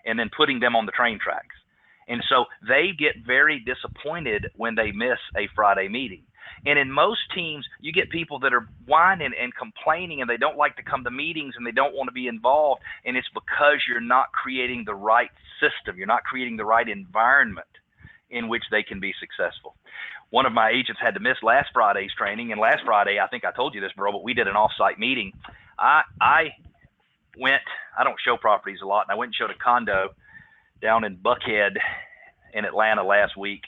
and then putting them on the train tracks. And so they get very disappointed when they miss a Friday meeting. And in most teams, you get people that are whining and complaining, and they don't like to come to meetings, and they don't want to be involved. And it's because you're not creating the right system. You're not creating the right environment in which they can be successful. One of my agents had to miss last Friday's training. And last Friday, I think I told you this, bro, but we did an off-site meeting. I went, I don't show properties a lot, and I went and showed a condo down in Buckhead in Atlanta last week.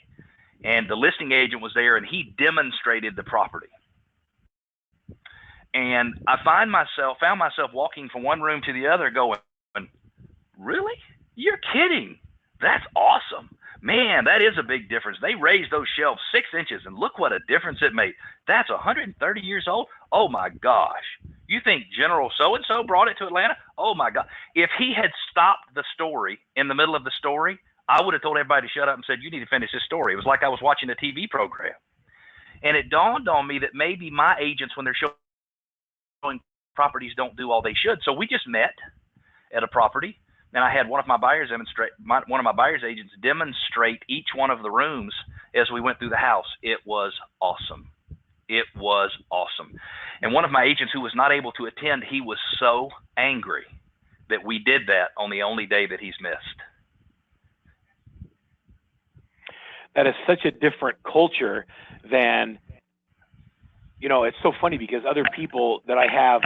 And the listing agent was there, and he demonstrated the property. And I found myself walking from one room to the other going, really? You're kidding. That's awesome. Man, that is a big difference. They raised those shelves 6 inches, and look what a difference it made. That's 130 years old? Oh, my gosh. You think General so-and-so brought it to Atlanta? Oh, my God. If he had stopped the story in the middle of the story, I would have told everybody to shut up and said, you need to finish this story. It was like I was watching a TV program. And it dawned on me that maybe my agents, when they're showing properties, don't do all they should. So we just met at a property, and I had one of my buyer's agents demonstrate each one of the rooms as we went through the house. It was awesome. It was awesome. And one of my agents who was not able to attend, he was so angry that we did that on the only day that he's missed. That is such a different culture than, it's so funny because other people that I have,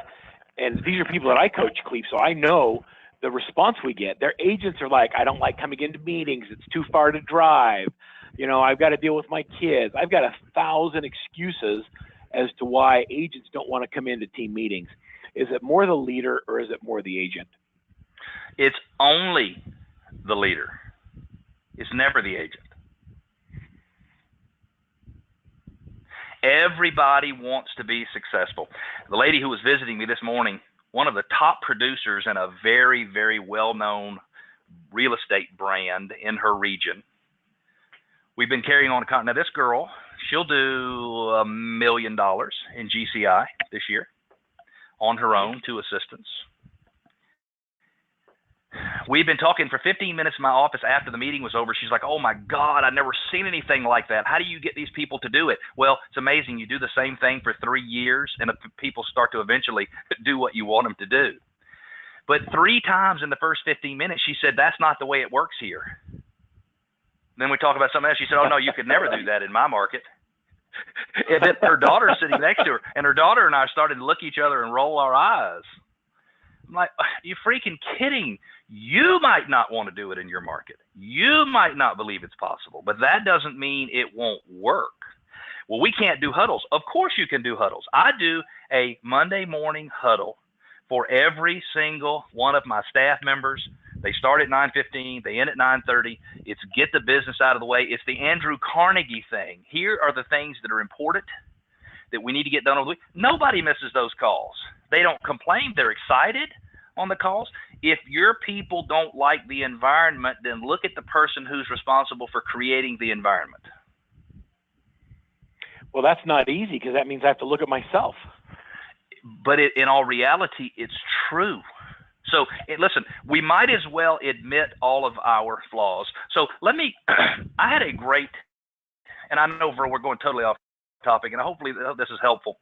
and these are people that I coach, Cleve, so I know the response we get. Their agents are like, I don't like coming into meetings. It's too far to drive. I've got to deal with my kids. I've got 1,000 excuses as to why agents don't want to come into team meetings. Is it more the leader or is it more the agent? It's only the leader. It's never the agent. Everybody wants to be successful. The lady who was visiting me this morning, one of the top producers in a very, very well-known real estate brand in her region. We've been carrying on now this girl, she'll do $1 million in GCI this year on her own, 2 assistants. We've been talking for 15 minutes in my office after the meeting was over. She's like, oh my God, I've never seen anything like that. How do you get these people to do it? Well, it's amazing. You do the same thing for 3 years and the people start to eventually do what you want them to do. But 3 times in the first 15 minutes, she said, that's not the way it works here. Then we talk about something else. She said, oh no, you could never do that in my market. And then her daughter's sitting next to her, and her daughter and I started to look at each other and roll our eyes. I'm like, you freaking kidding. You might not want to do it in your market. You might not believe it's possible, but that doesn't mean it won't work. Well, we can't do huddles. Of course you can do huddles. I do a Monday morning huddle for every single one of my staff members. They start at 9:15. They end at 9:30. It's get the business out of the way. It's the Andrew Carnegie thing. Here are the things that are important that we need to get done over the week. Nobody misses those calls. They don't complain. They're excited on the calls. If your people don't like the environment, then look at the person who's responsible for creating the environment. Well, that's not easy because that means I have to look at myself. But in all reality, it's true. So listen, we might as well admit all of our flaws. So I had a great, and I know we're going totally off topic, and hopefully this is helpful.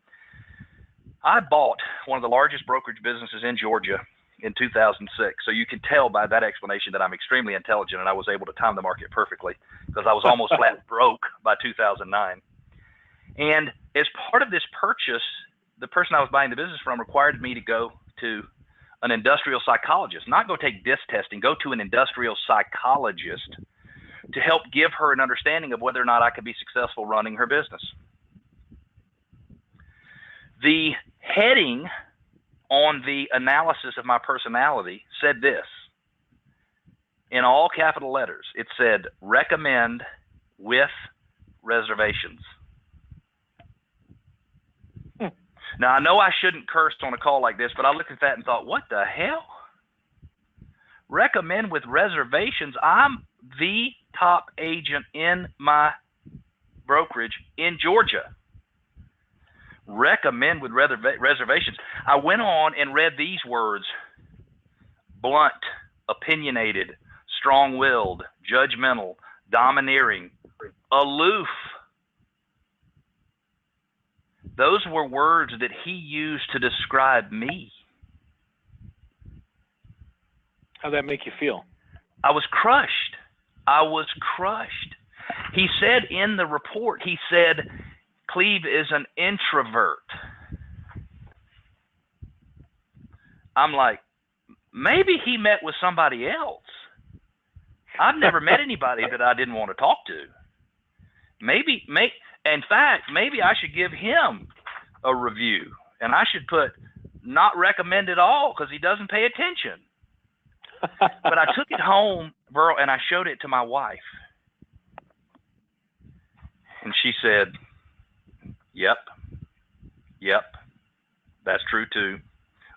I bought one of the largest brokerage businesses in Georgia in 2006. So you can tell by that explanation that I'm extremely intelligent, and I was able to time the market perfectly because I was almost flat broke by 2009. And as part of this purchase, the person I was buying the business from required me to go to an industrial psychologist, not go take DISC testing, go to an industrial psychologist to help give her an understanding of whether or not I could be successful running her business. The heading on the analysis of my personality said this, in all capital letters. It said, recommend with reservations. Now, I know I shouldn't curse on a call like this, but I looked at that and thought, what the hell? Recommend with reservations. I'm the top agent in my brokerage in Georgia. Recommend with reservations. I went on and read these words: blunt, opinionated, strong-willed, judgmental, domineering, aloof. Those were words that he used to describe me. How'd that make you feel? I was crushed. I was crushed. He said in the report, he said, Cleve is an introvert. I'm like, maybe he met with somebody else. I've never met anybody that I didn't want to talk to. In fact, maybe I should give him a review, and I should put not recommend at all because he doesn't pay attention. But I took it home, Burl, and I showed it to my wife. And she said, yep, that's true too.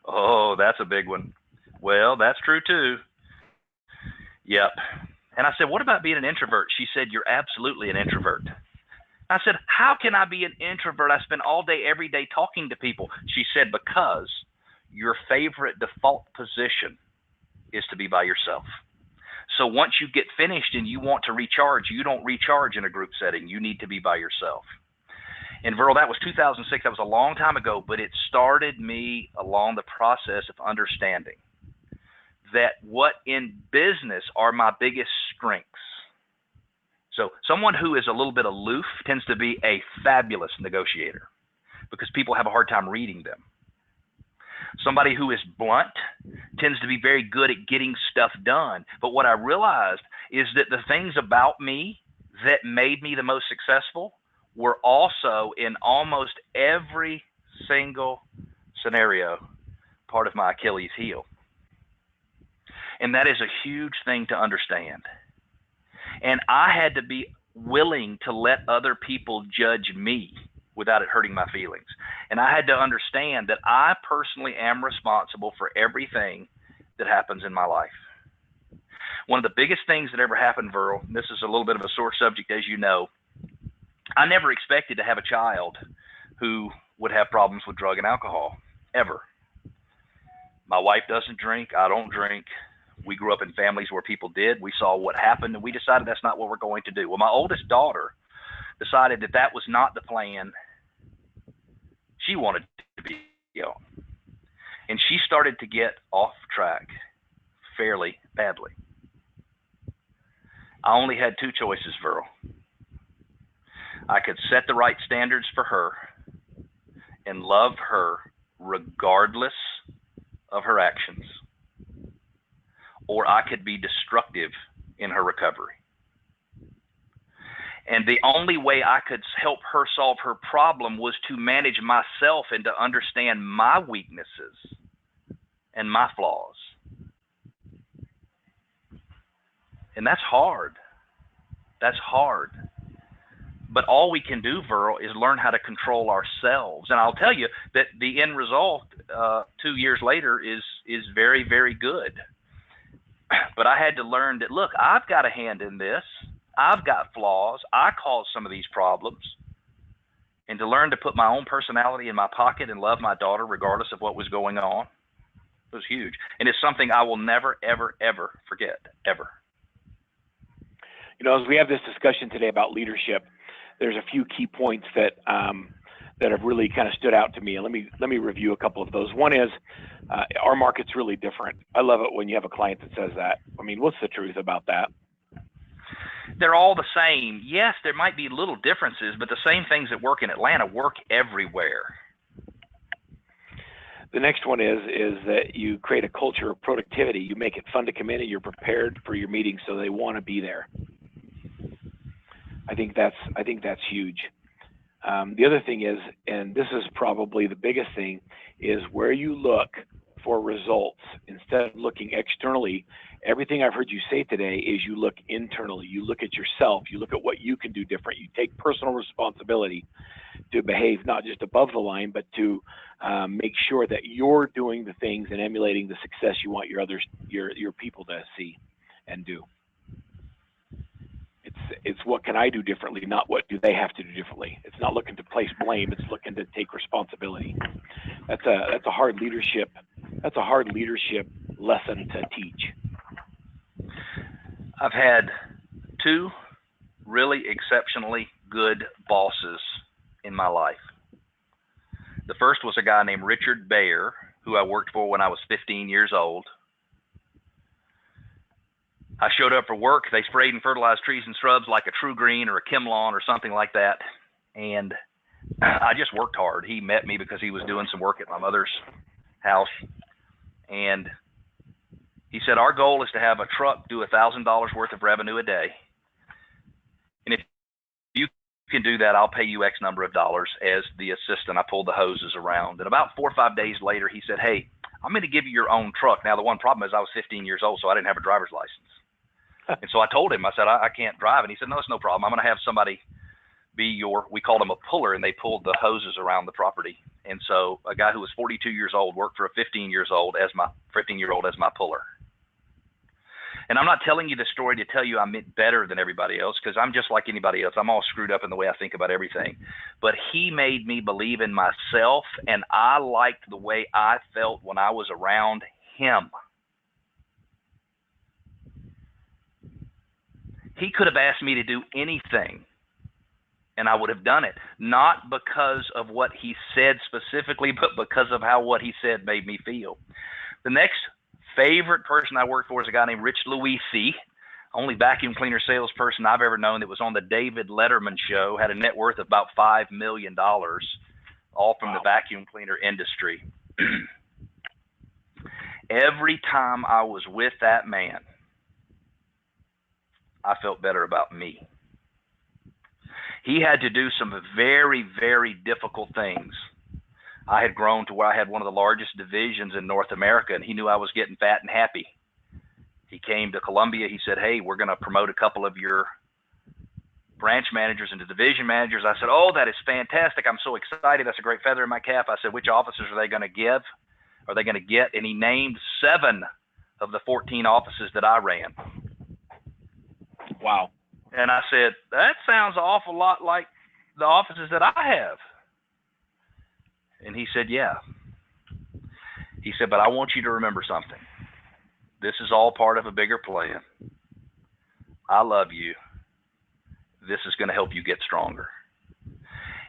Oh, that's a big one. Well, that's true too. Yep. And I said, what about being an introvert? She said, you're absolutely an introvert. I said, how can I be an introvert? I spend all day, every day talking to people. She said, because your favorite default position is to be by yourself. So once you get finished and you want to recharge, you don't recharge in a group setting. You need to be by yourself. And Verl, that was 2006. That was a long time ago, but it started me along the process of understanding that what in business are my biggest strengths. So someone who is a little bit aloof tends to be a fabulous negotiator because people have a hard time reading them. Somebody who is blunt tends to be very good at getting stuff done. But what I realized is that the things about me that made me the most successful were also in almost every single scenario part of my Achilles heel. And that is a huge thing to understand. And I had to be willing to let other people judge me without it hurting my feelings. And I had to understand that I personally am responsible for everything that happens in my life. One of the biggest things that ever happened, Verl, and this is a little bit of a sore subject, as you know, I never expected to have a child who would have problems with drug and alcohol, ever. My wife doesn't drink. I don't drink. We grew up in families where people did. We saw what happened, and we decided that's not what we're going to do. Well, my oldest daughter decided that that was not the plan she wanted to be on. And she started to get off track fairly badly. I only had two choices, Verl. I could set the right standards for her and love her regardless of her actions, or I could be destructive in her recovery. And the only way I could help her solve her problem was to manage myself and to understand my weaknesses and my flaws. And that's hard. That's hard. But all we can do, Verl, is learn how to control ourselves. And I'll tell you that the end result 2 years later is very, very good. But I had to learn that, look, I've got a hand in this. I've got flaws. I caused some of these problems. And to learn to put my own personality in my pocket and love my daughter regardless of what was going on was huge. And it's something I will never, ever, ever forget, ever. You know, as we have this discussion today about leadership, there's a few key points that have really kind of stood out to me. And let me review a couple of those. One is our market's really different. I love it when you have a client that says that. I mean, what's the truth about that? They're all the same. Yes, there might be little differences, but the same things that work in Atlanta work everywhere. The next one is that you create a culture of productivity. You make it fun to come in and you're prepared for your meetings so they want to be there. I think that's huge. The other thing is, and this is probably the biggest thing, is where you look for results instead of looking externally. Everything I've heard you say today is you look internally. You look at yourself. You look at what you can do different. You take personal responsibility to behave not just above the line, but to make sure that you're doing the things and emulating the success you want your people to see and do. It's what can I do differently, not what do they have to do differently. It's not looking to place blame. It's looking to take responsibility. That's a hard leadership. That's a hard leadership lesson to teach. I've had two really exceptionally good bosses in my life. The first was a guy named Richard Baer, who I worked for when I was 15 years old. I showed up for work. They sprayed and fertilized trees and shrubs like a True Green or a Chemlon or something like that. And I just worked hard. He met me because he was doing some work at my mother's house. And he said, our goal is to have a truck do $1,000 worth of revenue a day. And if you can do that, I'll pay you X number of dollars. As the assistant, I pulled the hoses around. And about 4 or 5 days later, he said, hey, I'm going to give you your own truck. Now, the one problem is I was 15 years old, so I didn't have a driver's license. And so I told him, I said, I can't drive. And he said, no, it's no problem. I'm going to have somebody be we called him a puller, and they pulled the hoses around the property. And so a guy who was 42 years old worked for a 15-year-old as my puller. And I'm not telling you this story to tell you I'm better than everybody else, because I'm just like anybody else. I'm all screwed up in the way I think about everything. But he made me believe in myself, and I liked the way I felt when I was around him. He could have asked me to do anything, and I would have done it, not because of what he said specifically, but because of how what he said made me feel. The next favorite person I worked for is a guy named Rich Louisi, only vacuum cleaner salesperson I've ever known that was on the David Letterman show, had a net worth of about $5 million, all from the vacuum cleaner industry. Every time I was with that man, I felt better about me. He had to do some very, very difficult things. I had grown to where I had one of the largest divisions in North America, and he knew I was getting fat and happy. He came to Columbia. He said, hey, we're going to promote a couple of your branch managers into division managers. I said, oh, that is fantastic. I'm so excited. That's a great feather in my cap. I said, which offices are they going to give? Are they going to get? And he named 7 of the 14 offices that I ran. Wow. And I said, that sounds an awful lot like the offices that I have. And he said, yeah. He said, but I want you to remember something. This is all part of a bigger plan. I love you. This is going to help you get stronger.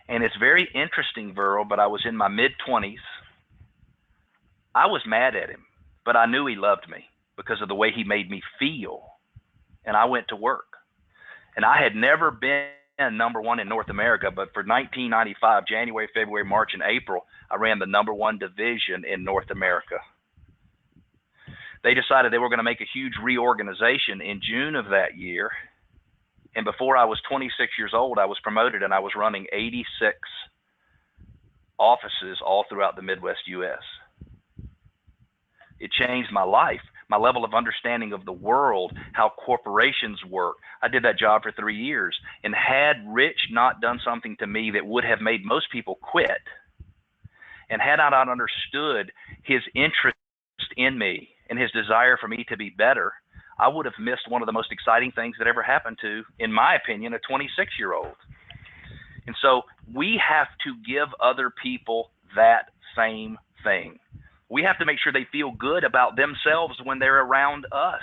And it's very interesting, Verl, but I was in my mid-20s. I was mad at him, but I knew he loved me because of the way he made me feel. And I went to work. And I had never been number one in North America, but for 1995, January, February, March, and April, I ran the number one division in North America. They decided they were going to make a huge reorganization in June of that year. And before I was 26 years old, I was promoted, and I was running 86 offices all throughout the Midwest U.S. It changed my life, my level of understanding of the world, how corporations work. I did that job for 3 years. And had Rich not done something to me that would have made most people quit, and had I not understood his interest in me and his desire for me to be better, I would have missed one of the most exciting things that ever happened to, in my opinion, a 26-year-old. And so we have to give other people that same thing. We have to make sure they feel good about themselves when they're around us.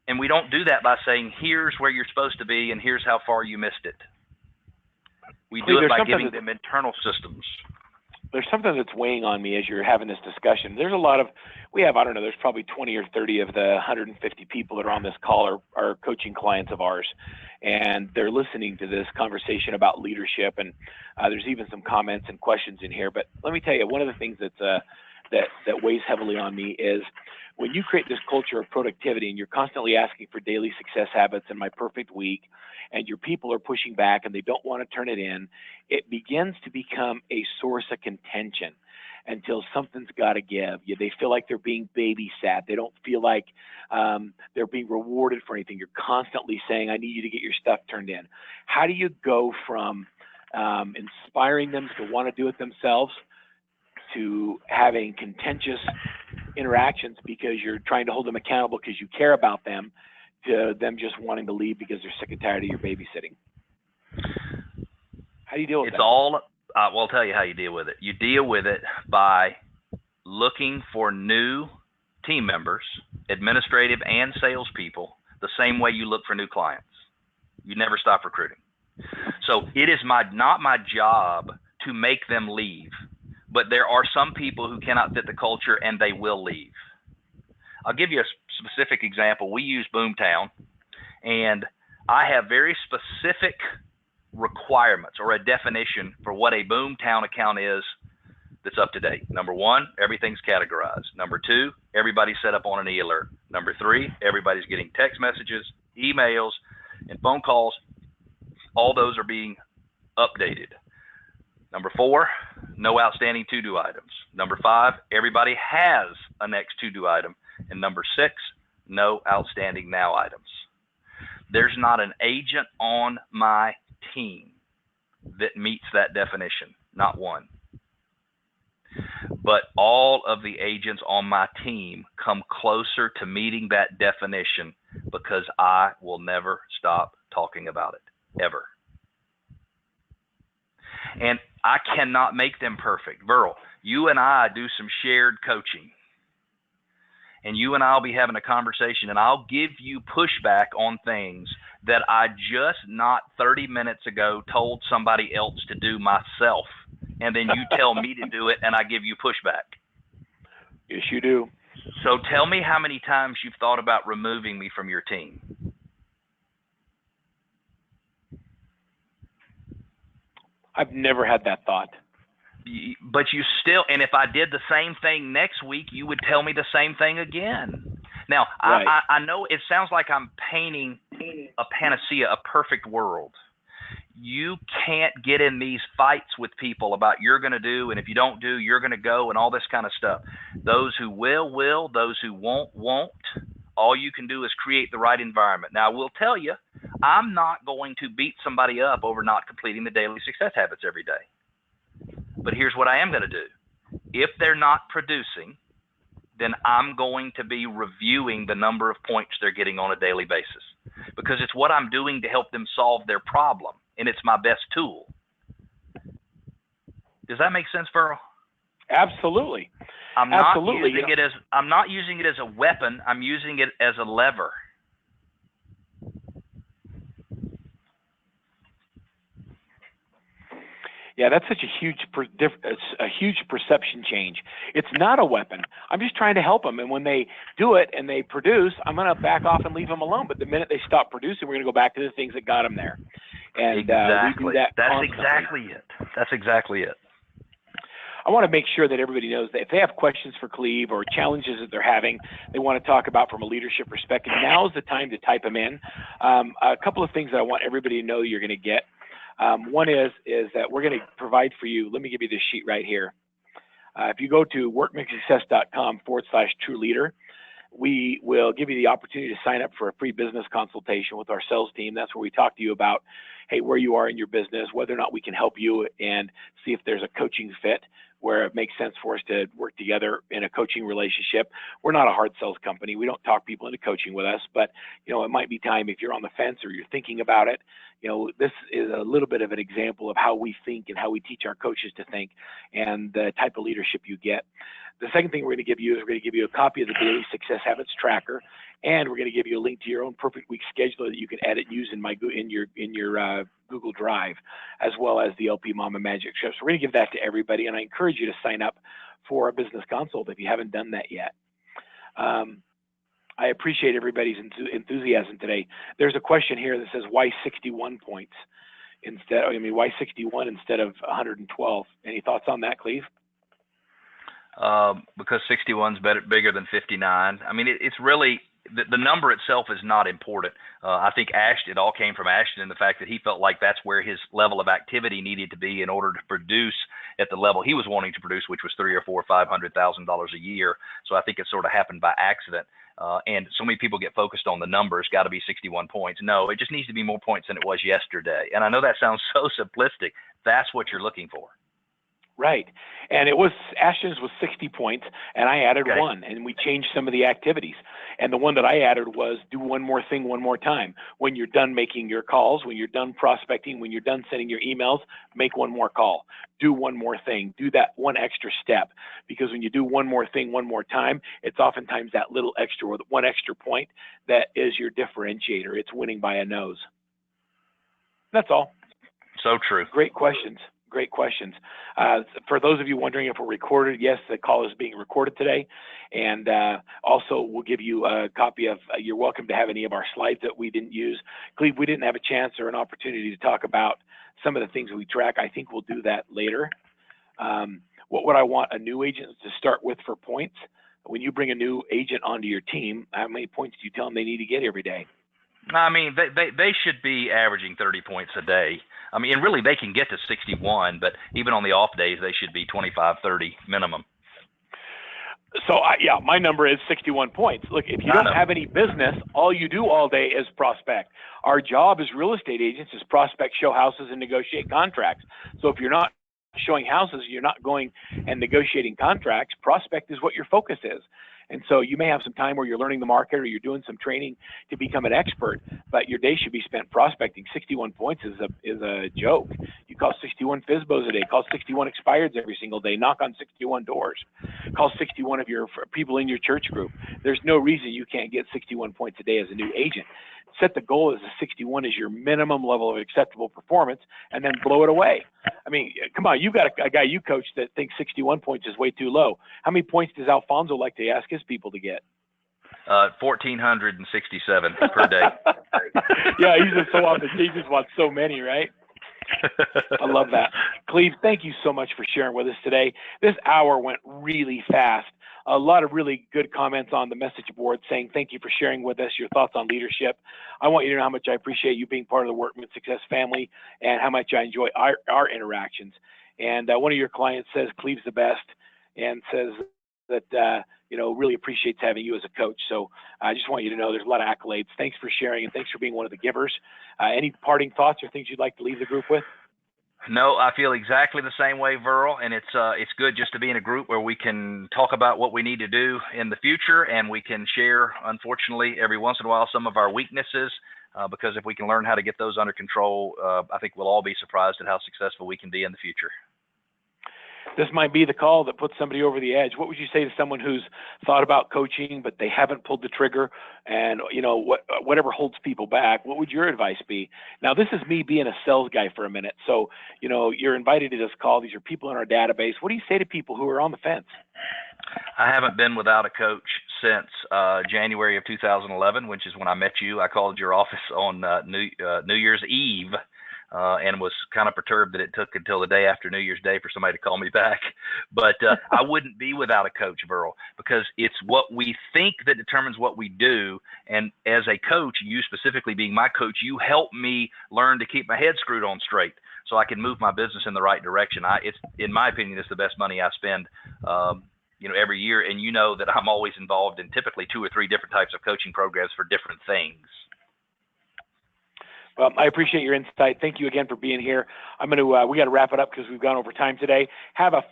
And we don't do that by saying, here's where you're supposed to be and here's how far you missed it. We do it by giving them internal systems. There's something that's weighing on me as you're having this discussion. There's a lot of, there's probably 20 or 30 of the 150 people that are on this call are coaching clients of ours. And they're listening to this conversation about leadership. And there's even some comments and questions in here. But let me tell you, one of the things that weighs heavily on me is when you create this culture of productivity and you're constantly asking for daily success habits and my perfect week, and your people are pushing back and they don't want to turn it in, it begins to become a source of contention until something's got to give. They feel like they're being babysat. They don't feel like they're being rewarded for anything. You're constantly saying, I need you to get your stuff turned in. How do you go from inspiring them to want to do it themselves to having contentious interactions because you're trying to hold them accountable because you care about them, to them just wanting to leave because they're sick and tired of your babysitting? How do you deal with that? I'll tell you how you deal with it. You deal with it by looking for new team members, administrative and salespeople, the same way you look for new clients. You never stop recruiting. So it is not my job to make them leave, but there are some people who cannot fit the culture and they will leave. I'll give you a specific example. We use Boomtown, and I have very specific requirements or a definition for what a Boomtown account is that's up to date. Number one, everything's categorized. Number two, everybody's set up on an e-alert. Number three, everybody's getting text messages, emails, and phone calls. All those are being updated. Number four, no outstanding to-do items. Number five, everybody has a next to-do item. And number six, no outstanding now items. There's not an agent on my team that meets that definition, not one. But all of the agents on my team come closer to meeting that definition because I will never stop talking about it, ever. And I cannot make them perfect. Verl, you and I do some shared coaching. And you and I will be having a conversation, and I'll give you pushback on things that I just not 30 minutes ago told somebody else to do myself. And then you tell me to do it, and I give you pushback. Yes, you do. So tell me how many times you've thought about removing me from your team. I've never had that thought. But you still, and if I did the same thing next week, you would tell me the same thing again. Now, right. I know it sounds like I'm painting a panacea, a perfect world. You can't get in these fights with people about you're going to do, and if you don't do, you're going to go, and all this kind of stuff. Those who will, those who won't. All you can do is create the right environment. Now, I will tell you, I'm not going to beat somebody up over not completing the daily success habits every day. But here's what I am going to do. If they're not producing, then I'm going to be reviewing the number of points they're getting on a daily basis, because it's what I'm doing to help them solve their problem, and it's my best tool. Does that make sense, Verl? Absolutely. I'm not using it as a weapon. I'm using it as a lever. Yeah, that's such a huge perception change. It's not a weapon. I'm just trying to help them, and when they do it and they produce, I'm going to back off and leave them alone. But the minute they stop producing, we're going to go back to the things that got them there. And exactly. We do that That's constantly. exactly it. That's exactly it. I want to make sure that everybody knows that if they have questions for Cleve or challenges that they're having, they want to talk about from a leadership perspective, now is the time to type them in. A couple of things that I want everybody to know you're going to get. One is that we're going to provide for you. Let me give you this sheet right here. If you go to workmansuccess.com/true leader, we will give you the opportunity to sign up for a free business consultation with our sales team. That's where we talk to you about, hey, where you are in your business, whether or not we can help you, and see if there's a coaching fit where it makes sense for us to work together in a coaching relationship. We're not a hard sales company. We don't talk people into coaching with us, but it might be time if you're on the fence or you're thinking about it. This is a little bit of an example of how we think and how we teach our coaches to think and the type of leadership you get. The second thing we're going to give you is we're going to give you a copy of the Daily Success Habits Tracker, and we're going to give you a link to your own perfect week scheduler that you can edit and use in your Google Drive, as well as the LP Mama Magic Ship. So we're going to give that to everybody, and I encourage you to sign up for a business consult if you haven't done that yet. I appreciate everybody's enthusiasm today. There's a question here that says, why 61 points why 61 instead of 112? Any thoughts on that, Cleve? Because 61 is bigger than 59. I mean, it's really the number itself is not important. I think it all came from Ashton and the fact that he felt like that's where his level of activity needed to be in order to produce at the level he was wanting to produce, which was $300,000 or $500,000 a year. So I think it sort of happened by accident. And so many people get focused on the numbers, got to be 61 points. No, it just needs to be more points than it was yesterday. And I know that sounds so simplistic. That's what you're looking for. Right. And Ashton's was 60 points, and I added one, and we changed some of the activities. And the one that I added was do one more thing one more time. When you're done making your calls, when you're done prospecting, when you're done sending your emails, make one more call. Do one more thing. Do that one extra step. Because when you do one more thing one more time, it's oftentimes that little extra or one extra point that is your differentiator. It's winning by a nose. That's all. So true. Great questions. Great questions. For those of you wondering if we're recorded, yes, the call is being recorded today. And also, we'll give you a copy of, you're welcome to have any of our slides that we didn't use. Cleve, we didn't have a chance or an opportunity to talk about some of the things we track. I think we'll do that later. What would I want a new agent to start with for points? When you bring a new agent onto your team, how many points do you tell them they need to get every day? I mean, they should be averaging 30 points a day. I mean, and really they can get to 61, but even on the off days, they should be 25, 30 minimum. So, yeah, my number is 61 points. Look, if you don't have any business, all you do all day is prospect. Our job as real estate agents is prospect, show houses, and negotiate contracts. So if you're not showing houses, you're not going and negotiating contracts, prospect is what your focus is. And so you may have some time where you're learning the market or you're doing some training to become an expert, but your day should be spent prospecting. 61 points is a joke. You call 61 FSBOs a day, call 61 expireds every single day, knock on 61 doors, call 61 of your people in your church group. There's no reason you can't get 61 points a day as a new agent. Set the goal as a 61 is your minimum level of acceptable performance, and then blow it away. I mean, come on, you've got a guy you coach that thinks 61 points is way too low. How many points does Alfonso like to ask his people to get? 1,467 per day. Yeah, he's just so often. He just wants so many, right? I love that. Cleve, thank you so much for sharing with us today. This hour went really fast. A lot of really good comments on the message board saying thank you for sharing with us your thoughts on leadership. I want you to know how much I appreciate you being part of the Workman Success family and how much I enjoy our interactions. And one of your clients says Cleve's the best and says that really appreciates having you as a coach. So I just want you to know there's a lot of accolades. Thanks for sharing and thanks for being one of the givers. Any parting thoughts or things you'd like to leave the group with? No, I feel exactly the same way, Verl, and it's good just to be in a group where we can talk about what we need to do in the future, and we can share, unfortunately, every once in a while some of our weaknesses, because if we can learn how to get those under control, I think we'll all be surprised at how successful we can be in the future. This might be the call that puts somebody over the edge. What would you say to someone who's thought about coaching, but they haven't pulled the trigger and, whatever holds people back? What would your advice be? Now, this is me being a sales guy for a minute. So, you're invited to this call. These are people in our database. What do you say to people who are on the fence? I haven't been without a coach since January of 2011, which is when I met you. I called your office on New Year's Eve. And was kind of perturbed that it took until the day after New Year's Day for somebody to call me back. But I wouldn't be without a coach, Verl, because it's what we think that determines what we do. And as a coach, you specifically being my coach, you help me learn to keep my head screwed on straight so I can move my business in the right direction. It's, in my opinion, it's the best money I spend every year. And you know that I'm always involved in typically 2 or 3 different types of coaching programs for different things. Well, I appreciate your insight. Thank you again for being here. We got to wrap it up because we've gone over time today. Have a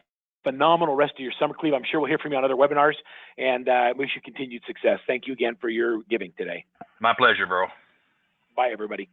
phenomenal rest of your summer, Cleve. I'm sure we'll hear from you on other webinars, and wish you continued success. Thank you again for your giving today. My pleasure, Verl. Bye, everybody.